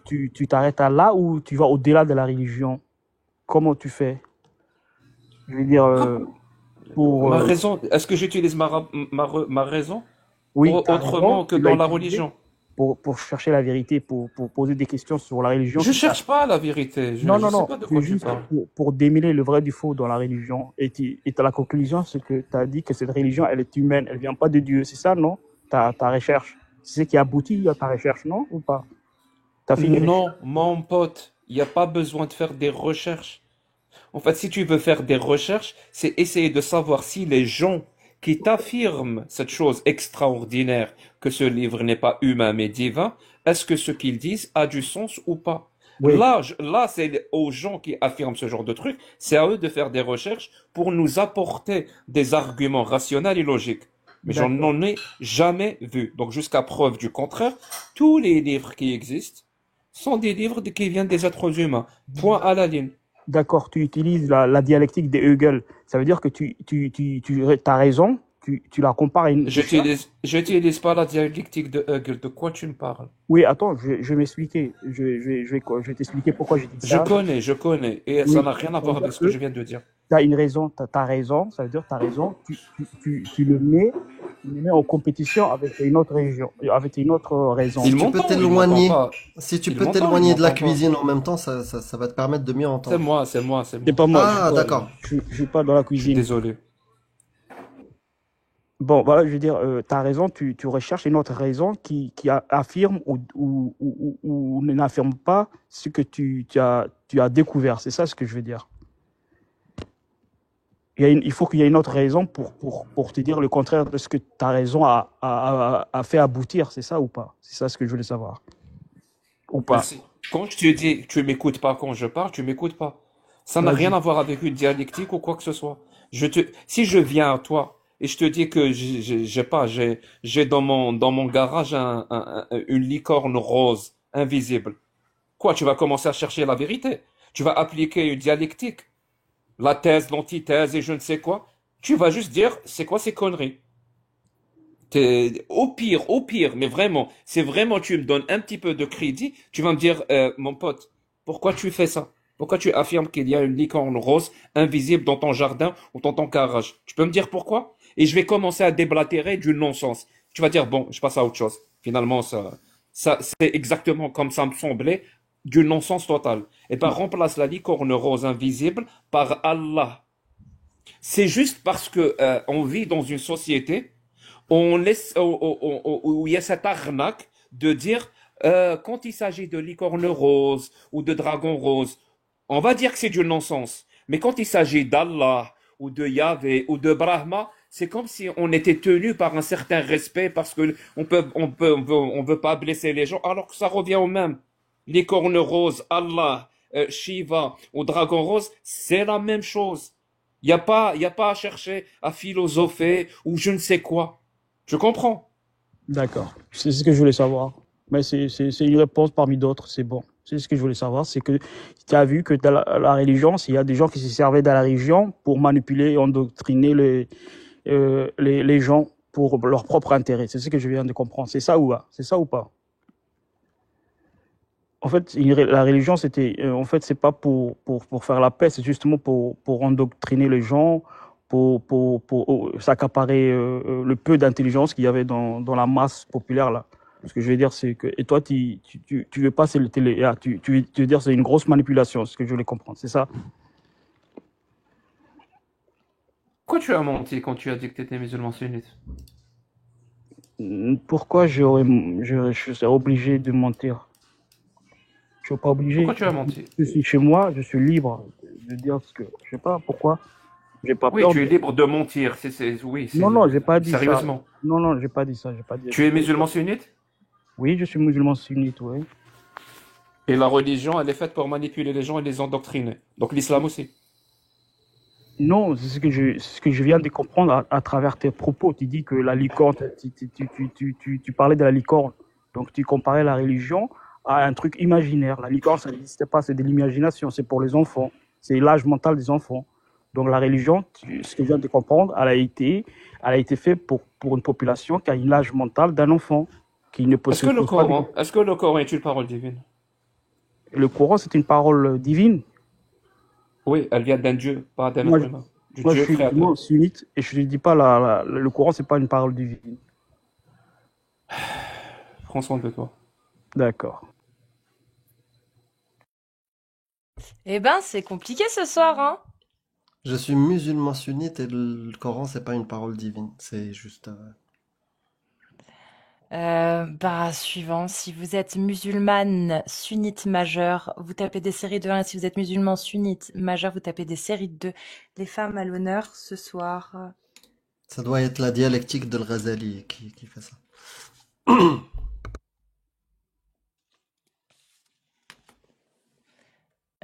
t'arrêtes à là ou tu vas au-delà de la religion? Comment tu fais? Je veux dire, pour, Ma raison, est-ce que j'utilise ma raison oui, ta raison, autrement que tu l'as dans la utilisée religion? pour chercher la vérité, pour poser des questions sur la religion. Je cherche pas la vérité. Non, Je non, sais non, pas de c'est quoi tu juste parles. pour démêler le vrai du faux dans la religion. Et la conclusion, c'est que tu as dit que cette religion, elle est humaine, elle vient pas de Dieu. C'est ça, non? Ta recherche. C'est ce qui aboutit à ta recherche, non? Ou pas? Tu as fait une recherche. Non, mon pote, il n'y a pas besoin de faire des recherches. En fait, si tu veux faire des recherches, c'est essayer de savoir si les gens qui t'affirment cette chose extraordinaire, que ce livre n'est pas humain mais divin, est-ce que ce qu'ils disent a du sens ou pas? Oui, Là, c'est aux gens qui affirment ce genre de truc, c'est à eux de faire des recherches pour nous apporter des arguments rationnels et logiques. Mais j'en d'accord. n'en ai jamais vu. Donc, jusqu'à preuve du contraire, tous les livres qui existent sont des livres qui viennent des êtres humains. Point à la ligne. D'accord, tu utilises la dialectique de Hegel. Ça veut dire que as raison, tu la compares à une... C'est ça? J'utilise pas la dialectique de Hegel. De quoi tu me parles? Oui, attends, je vais m'expliquer. Je vais t'expliquer pourquoi j'ai dit ça. Je connais. Et ça Oui, n'a rien à ça veut voir avec dire ce que je que viens de dire. tu as une raison, t'as raison, ça veut dire tu as raison, tu le mets en compétition avec une autre région, avec une autre raison. Si Il tu peux m'entend ou il m'entend t'éloigner, pas? si tu Il peux m'entend ou il t'éloigner de la m'entend pas? cuisine en même temps, ça va te permettre de mieux C'est entendre. moi, c'est moi, c'est C'est moi. pas moi, Ah, d'accord. je suis pas dans la Je suis cuisine. désolé. Bon, voilà, je veux dire, tu as raison, tu recherches une autre raison qui affirme ou n'affirme pas ce que tu as découvert. C'est ça ce que je veux dire. Il faut qu'il y ait une autre raison pour te dire le contraire de ce que ta raison a fait aboutir. C'est ça ou pas? C'est ça ce que je voulais savoir. Ou pas? Merci. Quand je te dis tu m'écoutes pas quand je parle, tu m'écoutes pas. Ça n'a rien Vas-y. à voir avec une dialectique ou quoi que ce soit. Si je viens à toi et je te dis que j'ai dans mon garage une licorne rose invisible. Quoi, tu vas commencer à chercher la vérité. Tu vas appliquer une dialectique, la thèse, l'antithèse et je ne sais quoi. Tu vas juste dire, c'est quoi ces conneries? Au pire, mais vraiment, c'est vraiment tu me donnes un petit peu de crédit, tu vas me dire, mon pote, pourquoi tu fais ça? Pourquoi tu affirmes qu'il y a une licorne rose invisible dans ton jardin ou dans ton garage? Tu peux me dire pourquoi? Et je vais commencer à déblatérer du non-sens. Tu vas dire, bon, je passe à autre chose. Finalement, c'est exactement comme ça me semblait, du non-sens total. Et ben, remplace la licorne rose invisible par Allah. C'est juste parce que on vit dans une société où il y a cette arnaque de dire Quand il s'agit de licorne rose ou de dragon rose, on va dire que c'est du non-sens. Mais quand il s'agit d'Allah ou de Yahvé ou de Brahma, c'est comme si on était tenu par un certain respect parce que on veut pas blesser les gens, alors que ça revient au même. Licorne rose, Allah, Shiva ou dragon rose, c'est la même chose. Il y a pas à chercher à philosopher ou je ne sais quoi. Je comprends. D'accord. C'est ce que je voulais savoir. Mais c'est une réponse parmi d'autres, c'est bon. C'est ce que je voulais savoir, c'est que tu as vu que dans la religion, il y a des gens qui se servaient de la religion pour manipuler et endoctriner les gens pour leur propre intérêt. C'est ce que je viens de comprendre. C'est ça ou pas? C'est ça ou pas? En fait, la religion, en fait, c'est pas pour faire la paix, c'est justement pour endoctriner les gens, pour s'accaparer le peu d'intelligence qu'il y avait dans la masse populaire là. Ce que je veux dire, c'est que et toi, tu veux pas, tu veux dire c'est une grosse manipulation, ce que je voulais comprendre, c'est ça? Pourquoi tu as menti quand tu as dit que tu étais musulman sunnite? Pourquoi je serais obligé de mentir? Je suis pas obligé. Pourquoi tu as menti? Je suis chez moi, je suis libre de dire ce que je sais pas pourquoi. J'ai pas Oui, peur. tu es libre de mentir. Oui, Non, non, j'ai pas dit ça. sérieusement. Non, non, j'ai pas dit ça. J'ai pas dit. Tu es musulman sunnite? Oui, je suis musulman sunnite, oui. Et la religion, elle est faite pour manipuler les gens et les endoctriner. Donc l'islam aussi. Non, c'est ce que je viens de comprendre à travers tes propos. Tu dis que la licorne, tu parlais de la licorne. Donc tu comparais la religion à un truc imaginaire. La licorne, ça n'existait pas, c'est de l'imagination, c'est pour les enfants. C'est l'âge mental des enfants. Donc la religion, ce que je viens de comprendre, elle a été faite pour une population qui a une âge mental d'un enfant, qui ne possède pas. Est-ce que le Coran est une parole divine? Le Coran, c'est une parole divine. Oui, elle vient d'un Dieu, pas d'un Moi, être humain. Du Moi, je Dieu suis créateur. sunnite et je ne dis pas le Coran, c'est pas une parole divine. Prends soin de toi. D'accord. Eh ben, c'est compliqué ce soir, hein? Je suis musulman sunnite et le Coran, c'est pas une parole divine. C'est juste. Bah, suivant. Si vous êtes musulmane sunnite majeure, vous tapez des séries de 1. Si vous êtes musulman sunnite majeur, vous tapez des séries de 2. Les femmes à l'honneur ce soir. Ça doit être la dialectique de Al-Ghazali qui fait ça.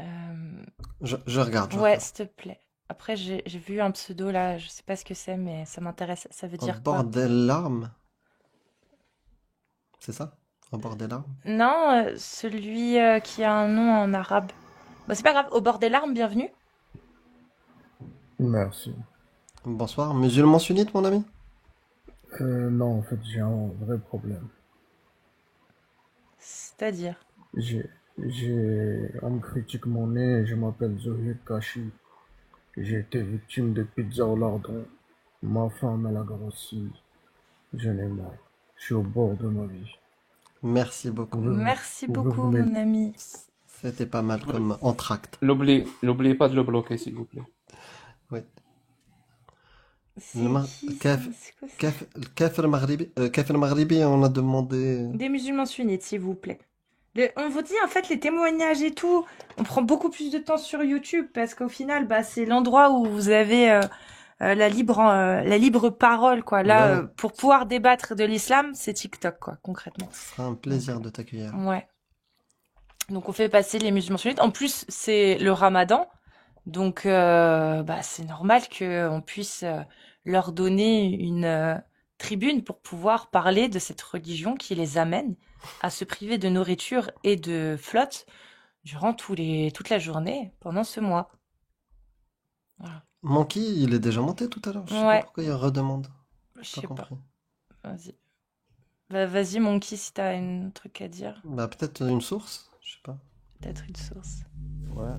Euh, Je regarde, je Ouais, regarde. s'il te plaît. Après, j'ai vu un pseudo là, je sais pas ce que c'est, mais ça m'intéresse. Ça veut Un dire quoi? bordel larme. C'est ça? Un bordel larme? Non, celui qui a un nom en arabe. Bon, c'est pas grave. Au bord des larmes, bienvenue. Merci. Bonsoir. Musulman sunnite, mon ami? Non, en fait, j'ai un vrai problème. C'est-à-dire. On me critique mon nez, je m'appelle Zohir Kashi. J'ai été victime de pizza au lardon. Ma femme, elle a grossi. Je n'ai marre. Je suis au bord de ma vie. Merci beaucoup. Merci Pouvez-vous beaucoup, m'aider? mon ami. C'était pas mal comme entracte. N'oubliez pas de le bloquer, s'il vous plaît. Oui. C'est Le qui ça? Kaf, C'est quoi ça? Kafir Maghribi, on a demandé. Des musulmans sunnites, s'il vous plaît. On vous dit en fait les témoignages et tout, on prend beaucoup plus de temps sur YouTube parce qu'au final, bah, c'est l'endroit où vous avez la libre parole, quoi. Là, Voilà. pour pouvoir débattre de l'islam, c'est TikTok, quoi, concrètement. Ce sera un plaisir de t'accueillir. Ouais. Donc on fait passer les musulmans sunnites. En plus, c'est le Ramadan, donc bah, c'est normal qu'on puisse leur donner une tribune pour pouvoir parler de cette religion qui les amène à se priver de nourriture et de flotte durant toute la journée pendant ce mois. Voilà. Monkey, il est déjà monté tout à l'heure. Je sais pas Ouais, pourquoi il redemande. je J'ai sais pas pas. compris. Vas-y. Bah, vas-y, Monkey, si t'as un truc à dire. Bah, peut-être une source. Je sais pas. Peut-être une source. Ouais,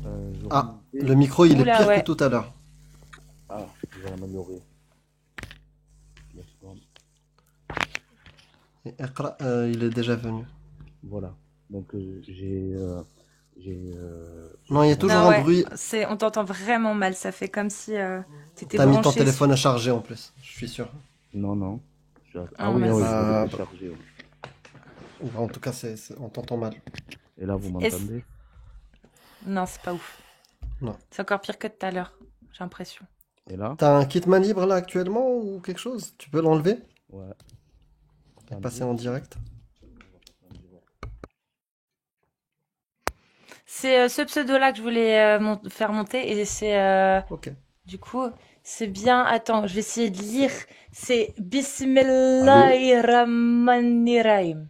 j'aurais Ah, une idée. le micro, il est Oula, pire ouais. que tout à l'heure. Ah, je vais l'améliorer. Deux secondes. Et Iqra, il est déjà venu. Voilà. Donc, Non, il y a j'ai toujours Ah un ouais, bruit. on t'entend vraiment mal. Ça fait comme si t'étais T'as mis ton branché. téléphone à charger en plus, je suis sûr. Non, non. Ah, oui, mince. oui, je Ah, l'ai téléchargé. Oui. En tout cas, on t'entend mal. Et là, vous Est-ce- m'entendez? Non, c'est pas ouf. Non. C'est encore pire que tout à l'heure, j'ai l'impression. Et là? T'as un kit main libre là actuellement ou quelque chose? Tu peux l'enlever Ouais. et passer en direct? C'est ce pseudo-là que je voulais faire monter et c'est Ok. du coup c'est bien. Attends, je vais essayer de lire. C'est Bismillahirrahmanirrahim.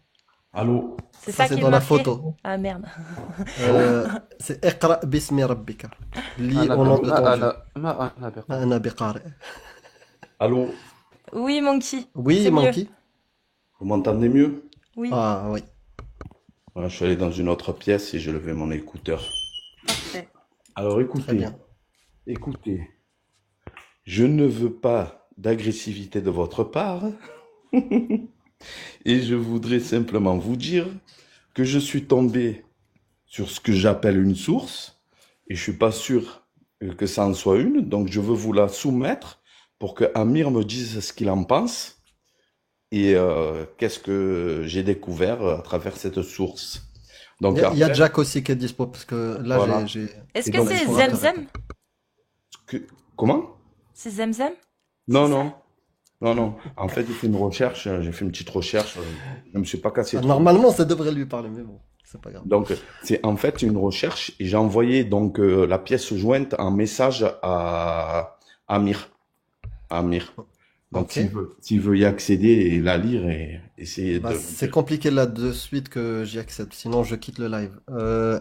Allô? C'est Ça, ça c'est qui est dans la marqué. photo. Ah merde. C'est Iqra bismi rabbika. Lis أنا au nom de ما ton Dieu. أنا ما أنا بقى. Ana biqari. Allô? Oui, Monkey. Oui, C'est mieux. Monkey? Vous m'entendez mieux? Oui, Ah oui. Voilà, je suis allé dans une autre pièce et j'ai levé mon écouteur. parfait. Alors Très écoutez, bien. écoutez, je ne veux pas d'agressivité de votre part et je voudrais simplement vous dire que je suis tombé sur ce que j'appelle une source et je suis pas sûr que ça en soit une, donc je veux vous la soumettre pour que Amir me dise ce qu'il en pense et qu'est-ce que j'ai découvert à travers cette source. Donc Il y a après, Jack aussi qui est dispo parce que là, voilà. Est-ce Et que donc, c'est il faudra te Zemzem? Comment? C'est Zemzem? Non, C'est ça? non, non, non. En fait, j'ai fait une recherche, j'ai fait une petite recherche, je me suis pas cassé trop. Normalement, ça devrait lui parler, mais bon, c'est pas grave. Donc, c'est en fait une recherche et j'ai envoyé donc la pièce jointe en message à Amir. Amir. Donc, Ok. s'il veut y accéder et la lire et essayer Bah, de... c'est compliqué là de suite que j'y accède, sinon je quitte le live.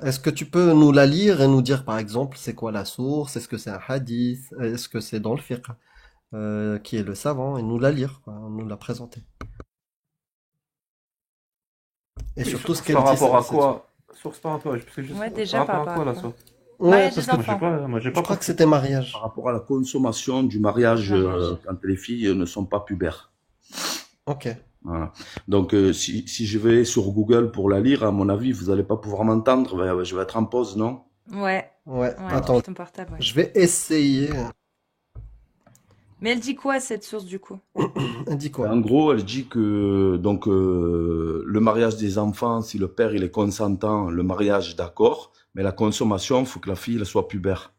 Est-ce que tu peux nous la lire et nous dire par exemple c'est quoi la source? Est-ce que c'est un hadith? Est-ce que c'est dans le fiqh? Qui est le savant? Et nous la lire, quoi, nous la présenter. Et Oui, surtout ce source qu'elle par dit, rapport à cette quoi? Source par rapport à... Parce que je Ouais, sais déjà par par rapport à rapport quoi à la quoi? source? Ouais, Mariage parce des que enfants. Moi j'ai je pas crois que compris. c'était mariage. Par rapport à la consommation du mariage Mariage. quand les filles ne sont pas pubères. Ok. Voilà. Donc, si je vais sur Google pour la lire, à mon avis, vous allez pas pouvoir m'entendre. Je vais être en pause, non? Ouais, Ouais, ouais, attends, depuis ton portable, ouais. je vais essayer. Mais elle dit quoi cette source du coup? Elle dit En quoi? gros, elle dit que donc le mariage des enfants, si le père il est consentant, le mariage d'accord, mais la consommation, faut que la fille elle soit pubère.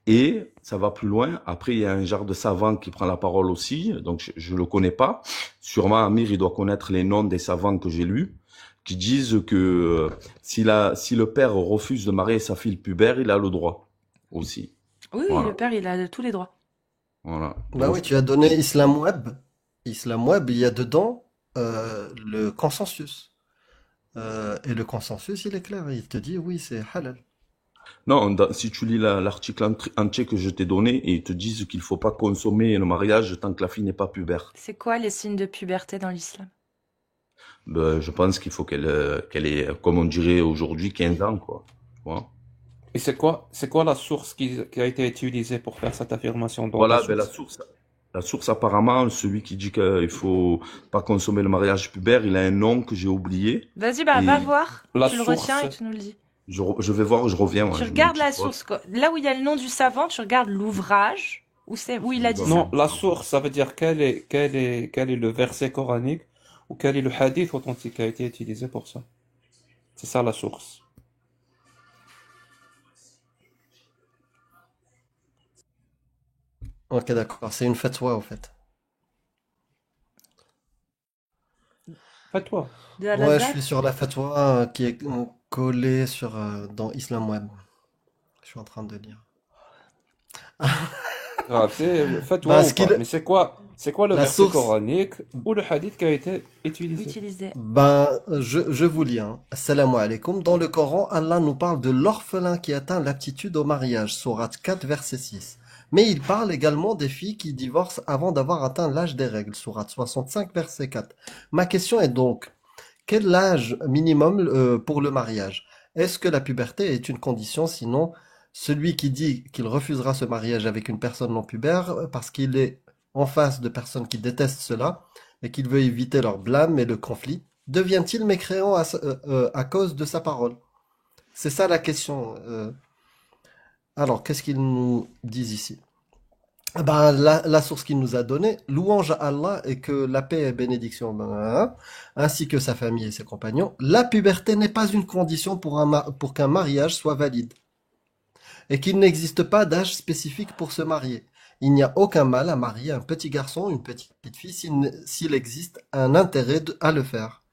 Et ça va plus loin. Après, il y a un genre de savant qui prend la parole aussi. Donc, je le connais pas. Sûrement, Amir, il doit connaître les noms des savants que j'ai lus, qui disent que si le père refuse de marier sa fille pubère, il a le droit aussi. Oui, Voilà. le père il a tous les droits. Voilà. Bah oui, tu as donné Islam Web. Islam Web, il y a dedans le consensus. Et le consensus, il est clair. Il te dit oui, c'est halal. Non, si tu lis l'article entier que je t'ai donné, et ils te disent qu'il faut pas consommer le mariage tant que la fille n'est pas pubère. C'est quoi les signes de puberté dans l'islam? Ben, je pense qu'il faut qu'elle ait, comme on dirait aujourd'hui, 15 ans, quoi. Tu vois. Et c'est quoi la source qui a été utilisée pour faire cette affirmation dans Voilà, ta ben, source? la source apparemment, celui qui dit qu'il faut pas consommer le mariage pubère, il a un nom que j'ai oublié. Vas-y, bah Et va voir. La Tu le source. retiens et tu nous le dis. Je vais voir, je reviens. Tu ouais, je mets regardes une la petite pause. source, quoi. Là où il y a le nom du savant, tu regardes l'ouvrage où il a dit ça. Non, la source, ça veut dire quel est le verset coranique ou quel est le hadith authentique qui a été utilisé pour ça. C'est ça la source. Ok, d'accord. C'est une fatwa, en fait. Pas toi. De Ouais, je Al-Azhar. suis sur la fatwa qui est collée sur, dans Islam Web. Je suis en train de lire. Ah, c'est fatwa Bah, ou ce qu'il- pas. Mais c'est quoi le La verset source. coranique ou le hadith qui a été utilisé? Utilisé. Ben, je vous lis, hein. Assalamu alaikum. Dans le Coran, Allah nous parle de l'orphelin qui atteint l'aptitude au mariage, sourate 4, verset 6. Mais il parle également des filles qui divorcent avant d'avoir atteint l'âge des règles, sourate 65, verset 4. Ma question est donc, quel âge minimum pour le mariage? Est-ce que la puberté est une condition? Sinon, celui qui dit qu'il refusera ce mariage avec une personne non pubère parce qu'il est en face de personnes qui détestent cela et qu'il veut éviter leur blâme et le conflit, devient-il mécréant à cause de sa parole? C'est ça la question. Alors, qu'est-ce qu'ils nous disent ici? Ben, la source qu'il nous a donnée, louange à Allah et que la paix et bénédiction, ainsi que sa famille et ses compagnons, la puberté n'est pas une condition pour qu'un mariage soit valide et qu'il n'existe pas d'âge spécifique pour se marier. Il n'y a aucun mal à marier un petit garçon ou une petite fille s'il existe un intérêt à le faire.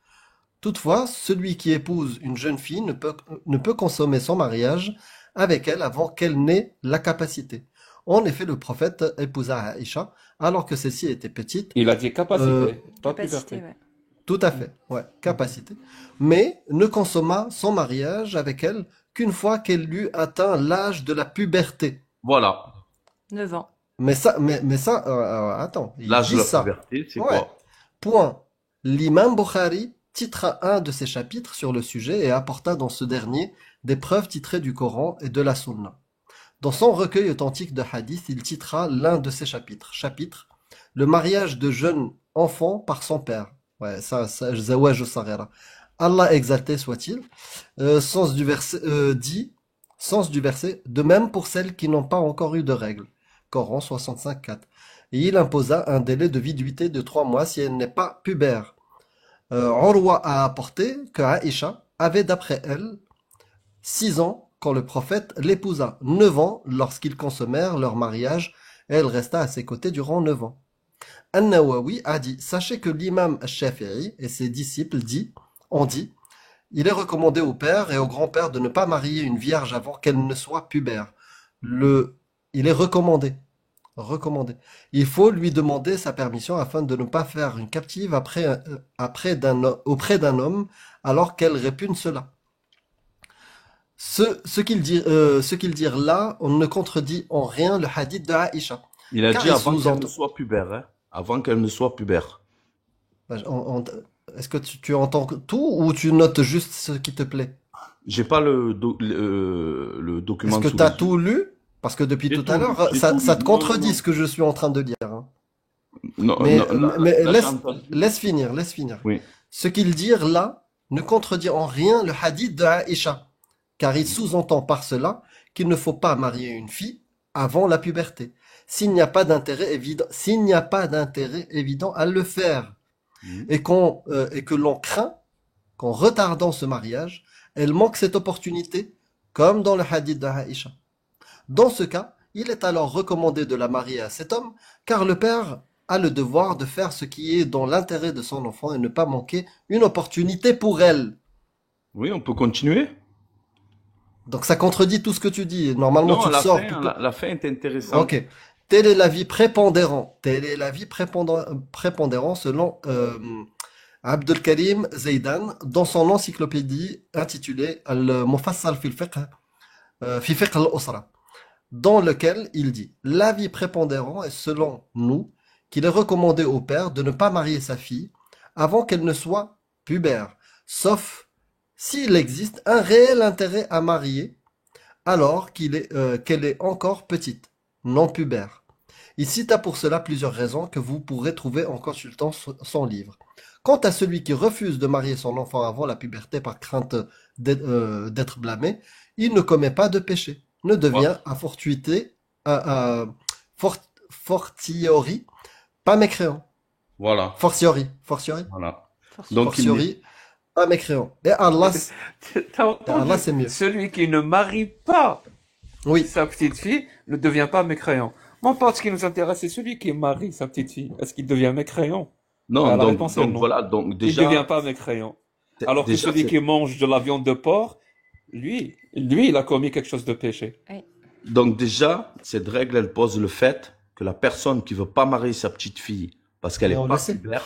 Toutefois, celui qui épouse une jeune fille ne peut consommer son mariage avec elle avant qu'elle n'ait la capacité. En effet, le prophète épousa Aïcha alors que celle-ci était petite. Il a dit Euh, capacité, pas Capacité, puberté. ouais. Tout à fait, ouais, capacité. Mais ne consomma son mariage avec elle qu'une fois qu'elle eut atteint l'âge de la puberté. Voilà. 9 ans. Attends, ils L'âge de disent la ça. puberté, c'est Ouais. quoi? Point. L'imam Bukhari titra un de ses chapitres sur le sujet et apporta dans ce dernier des preuves titrées du Coran et de la Sunna. Dans son recueil authentique de hadith, il titra l'un de ses chapitres. Chapitre Le mariage de jeunes enfants par son père. Ouais, Zawaj Sarira. Allah exalté soit-il. Sens du verset dit, sens du verset, de même pour celles qui n'ont pas encore eu de règles. Coran 65.4. Et il imposa un délai de viduité de 3 mois si elle n'est pas pubère. Urwa a apporté que Aïcha avait d'après elle 6 ans quand le prophète l'épousa, 9 ans lorsqu'ils consommèrent leur mariage, et elle resta à ses côtés durant 9 ans. An-Nawawi a dit, sachez que l'imam Shafi'i et ses disciples ont dit, il est recommandé au père et au grand-père de ne pas marier une vierge avant qu'elle ne soit pubère. Il est recommandé. Il faut lui demander sa permission afin de ne pas faire une captive auprès d'un homme alors qu'elle répugne cela. Ce qu'ils dirent là, on ne contredit en rien le hadith de Aïcha. Il a Car dit il avant qu'elle ne sous-entend. soit pubère, hein. Avant qu'elle ne soit pubère. Est-ce que tu entends tout ou tu notes juste ce qui te plaît? J'ai pas le Est-ce document que sous tu as les yeux. tout lu? Parce que depuis J'ai tout tout à lu, l'heure, j'ai ça tout te lu. Non, contredit non, ce que je suis en train de lire, hein. non, Mais, non, mais là, j'ai entendu. laisse finir. Oui. Ce qu'ils dirent là ne contredit en rien le hadith de Aïcha, car il sous-entend par cela qu'il ne faut pas marier une fille avant la puberté, s'il n'y a pas d'intérêt évident à le faire, Mhm. et que l'on craint qu'en retardant ce mariage, elle manque cette opportunité, comme dans le hadith de Aïcha. Dans ce cas, il est alors recommandé de la marier à cet homme, car le père a le devoir de faire ce qui est dans l'intérêt de son enfant et ne pas manquer une opportunité pour elle. Oui, on peut continuer? Donc ça contredit tout ce que tu dis. Normalement, Non, tu te la sors fin, plutôt. la fin est intéressante. Ok. Tel est l'avis prépondérant. Tel est l'avis prépondérant selon Abdelkarim Zeidan dans son encyclopédie intitulée Al-Mufassal fi fiqh al-Usra, dans lequel il dit l'avis prépondérant est selon nous qu'il est recommandé au père de ne pas marier sa fille avant qu'elle ne soit pubère, sauf s'il existe un réel intérêt à marier alors qu'elle est encore petite, non pubère. Il cita pour cela plusieurs raisons que vous pourrez trouver en consultant son livre. Quant à celui qui refuse de marier son enfant avant la puberté par crainte d'être blâmé, il ne commet pas de péché, ne devient à fortiori pas mécréant. Voilà. Fortiori, Voilà. Donc, fortiori pas mécréant. Et Allah, T'as entendu? c'est mieux. Celui qui ne marie pas Oui, sa petite fille ne devient pas mécréant. Mon pote, ce qui nous intéresse, c'est celui qui marie sa petite fille. Est-ce qu'il devient mécréant? non, La donc, réponse est non. voilà, donc Il déjà, devient pas mécréant. Alors que déjà, celui qui mange de la viande de porc, lui, il a commis quelque chose de péché. donc déjà, cette règle, elle pose le fait que la personne qui veut pas marier sa petite fille parce qu'elle Mais est on pas le sait. pubère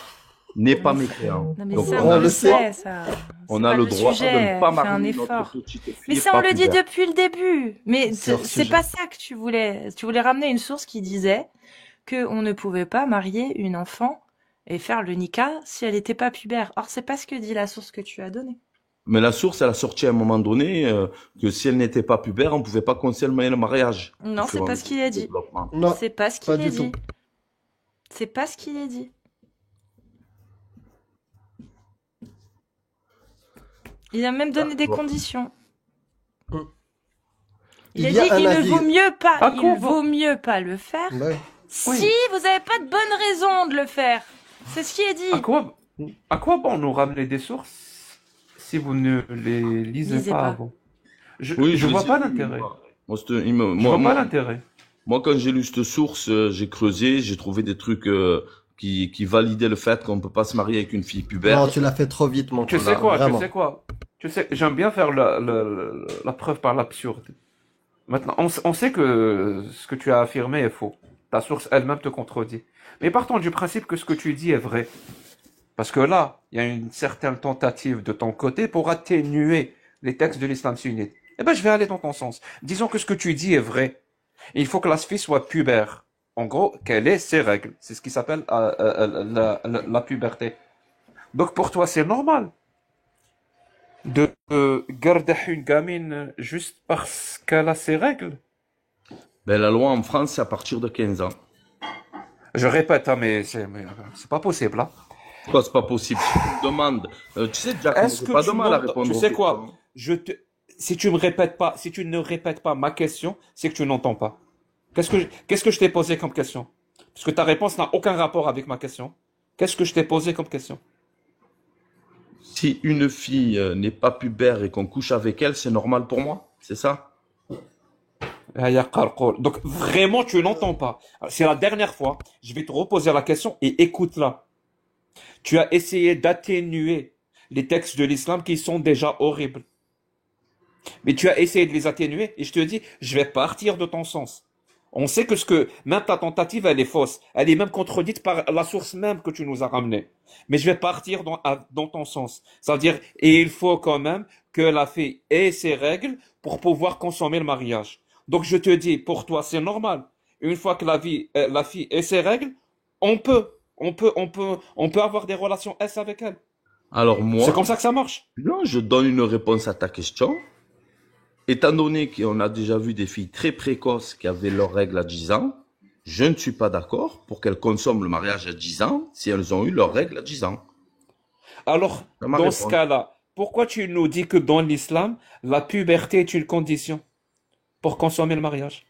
n'est pas mécréant. Non mais Donc, ça, on on a le le sait, droit, ça. on C'est a pas le le droit de sujet. ne pas Fais un marier notre effort. petite fille Mais ça, on pas le dit pubère. depuis le début. Mais C'est hors c'est sujet. pas ça que tu voulais. Tu voulais ramener une source qui disait que on ne pouvait pas marier une enfant et faire le niqab si elle n'était pas pubère. Or, c'est pas ce que dit la source que tu as donnée. Mais la source, elle a sorti à un moment donné que si elle n'était pas pubère, on pouvait pas consommer le mariage. Non, Au c'est fur et pas à ce qu'il mesure est du dit. développement. Non, C'est pas ce pas qu'il est du tout. dit. C'est pas ce qu'il est dit. Il a même donné des D'accord. conditions. Hum. Il a Il y a dit un il ne avis. vaut mieux pas, Ah, il quoi, vaut mieux pas le faire Ouais. Si Oui. vous n'avez pas de bonne raison de le faire. C'est ce qui est À dit. quoi bon nous ramener des sources si vous ne les lisez Lisez pas pas. avant? Oui, Je je vois les ai pas lus, l'intérêt. moi. Moi, c'était- il me- Je moi, vois pas moi, l'intérêt. moi, quand j'ai lu cette source, j'ai creusé, j'ai trouvé des trucs qui validaient le fait qu'on peut pas se marier avec une fille Non, pubère. tu l'as fait trop vite, mon Tu pote. sais quoi? Tu Vraiment. sais quoi? Tu sais, j'aime bien faire la preuve par l'absurde. Maintenant, on sait que ce que tu as affirmé est faux. Ta source elle-même te contredit. Mais partons du principe que ce que tu dis est vrai. Parce que là, il y a une certaine tentative de ton côté pour atténuer les textes de l'islam sunnite. Eh ben, je vais aller dans ton sens. Disons que ce que tu dis est vrai. Il faut que la fille soit pubère. En gros, qu'elle ait ses règles. C'est ce qui s'appelle la puberté. Donc pour toi, c'est normal de garder une gamine juste parce qu'elle a ses règles. Ben, la loi en France, c'est à partir de 15 ans. Je répète, hein, mais c'est pas possible, hein. Quoi, c'est pas possible. Si tu me demandes, tu sais, Jack, moi, Est-ce j'ai que pas de tu mal à m'entends? répondre Tu aux sais quoi? questions. Si tu me répètes pas, si tu ne répètes pas ma question, c'est que tu n'entends pas. Qu'est-ce que je t'ai posé comme question? Parce que ta réponse n'a aucun rapport avec ma question. Qu'est-ce que je t'ai posé comme question? Si une fille n'est pas pubère et qu'on couche avec elle, c'est normal pour moi? C'est ça? Ah, ya qarqoul. Donc vraiment, tu n'entends pas. C'est la dernière fois. Je vais te reposer la question et écoute-la. Tu as essayé d'atténuer les textes de l'islam qui sont déjà horribles. Mais tu as essayé de les atténuer et je te dis, je vais partir de ton sens. On sait que même ta tentative, elle est fausse. Elle est même contredite par la source même que tu nous as ramenée. Mais je vais partir dans ton sens. C'est-à-dire, et il faut quand même que la fille ait ses règles pour pouvoir consommer le mariage. Donc je te dis, pour toi, c'est normal. Une fois que la fille ait ses règles, on peut avoir des relations S avec elle. Alors C'est moi, comme ça que ça marche. non, je donne une réponse à ta question. Étant donné qu'on a déjà vu des filles très précoces qui avaient leurs règles à 10 ans, je ne suis pas d'accord pour qu'elles consomment le mariage à 10 ans si elles ont eu leurs règles à 10 ans. Alors, C'est ma dans ce réponse. cas-là, pourquoi tu nous dis que dans l'islam, la puberté est une condition pour consommer le mariage?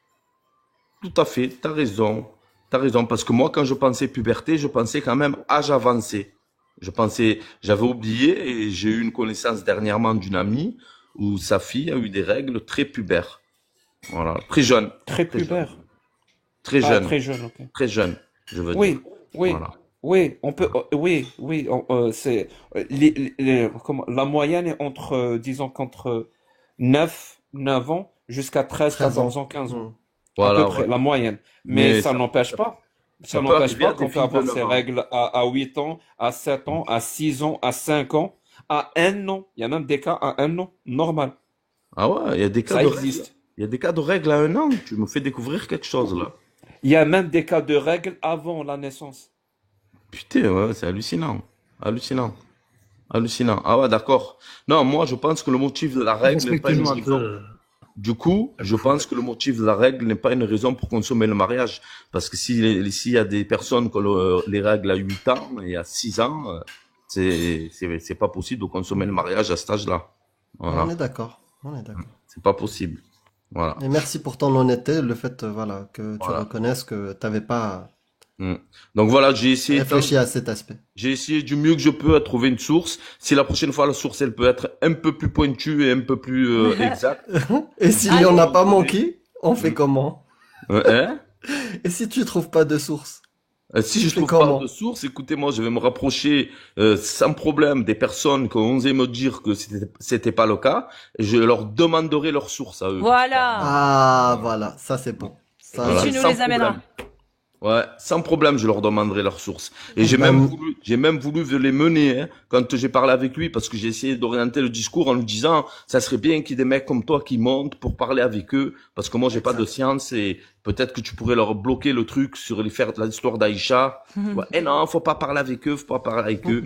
Tout à fait, t'as raison. T'as raison, parce que moi, quand je pensais puberté, je pensais quand même âge avancé. J'avais oublié et j'ai eu une connaissance dernièrement d'une amie où sa fille a eu des règles très pubères. Voilà, très jeune. Très Très jeune. pubère. Très Ah, jeune. très jeune, ok. Très jeune, je veux Oui, dire. oui, Voilà. oui, on peut, oui, c'est, la moyenne est entre, disons qu'entre 9 ans jusqu'à 13, 13 ans. 14 ans, 15 ans. Mm. À peu Voilà, près, ouais. la moyenne. Mais Mais ça n'empêche pas. ça Ça peut n'empêche arriver à pas des qu'on peut filles de avoir 9 ses ans. règles à 8 ans, à 7 ans, à 6 ans, à 5 ans, à 1 an. Il y a même des cas à 1 an, normal. Ah ouais, il y a des cas Ça de règles. existe. Il y a des cas de règles à 1 an. Tu me fais découvrir quelque chose là. Il y a même des cas de règles avant la naissance. Putain, ouais, c'est hallucinant. Hallucinant. Hallucinant. Ah ouais, d'accord. Non, moi, je pense que le motif de la règle n'est pas une Respectez-nous un raison. peu. Du coup, je pense que le motif de la règle n'est pas une raison pour consommer le mariage. Parce que s'il y a des personnes qui ont les règles à 8 ans et à 6 ans, c'est pas possible de consommer le mariage à cet âge-là. On Voilà. est d'accord. On est d'accord. C'est pas possible. Voilà. Et merci pour ton honnêteté, le fait, voilà, que tu Voilà. reconnaisses que t'avais pas Mm. Donc voilà, réfléchi à cet aspect. j'ai essayé du mieux que je peux à trouver une source. Si la prochaine fois la source elle peut être un peu plus pointue et un peu plus exacte. Et s'il y en a pas manqué, on fait comment? Hein? Et si tu trouves pas de source? Si Tu je fais trouve comment? pas de source, écoutez, moi je vais me rapprocher sans problème des personnes qui ont osé me dire que c'était pas le cas et je leur demanderai leur source à eux. Voilà. Ah, voilà, ça c'est bon. Ça, Voilà, Et tu nous sans les amèneras. problème. Ouais, sans problème, je leur demanderai leur source. Et j'ai Ben, même voulu les mener, hein, quand j'ai parlé avec lui, parce que j'ai essayé d'orienter le discours en lui disant, ça serait bien qu'il y ait des mecs comme toi qui montent pour parler avec eux, parce que moi j'ai pas de science et peut-être que tu pourrais leur bloquer le truc sur les faire de l'histoire d'Aïcha. Ouais, eh non, faut pas parler avec eux, faut pas parler avec eux.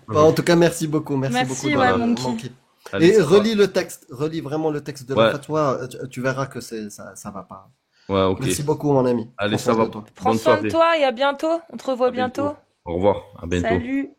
Bon, en tout cas, merci beaucoup. Merci Merci, beaucoup. ouais, de- Monkey. Monkey. Allez, Et ça va. relis le texte. Relis vraiment le texte de Ouais. la fatwa. Tu verras que ça va pas. Ouais, ok. Merci beaucoup, mon ami. Allez, Prends ça soin va. de toi. Prends Bonne soin de soirée. toi et à bientôt. On te revoit À bientôt. bientôt. Au revoir, à bientôt. Salut.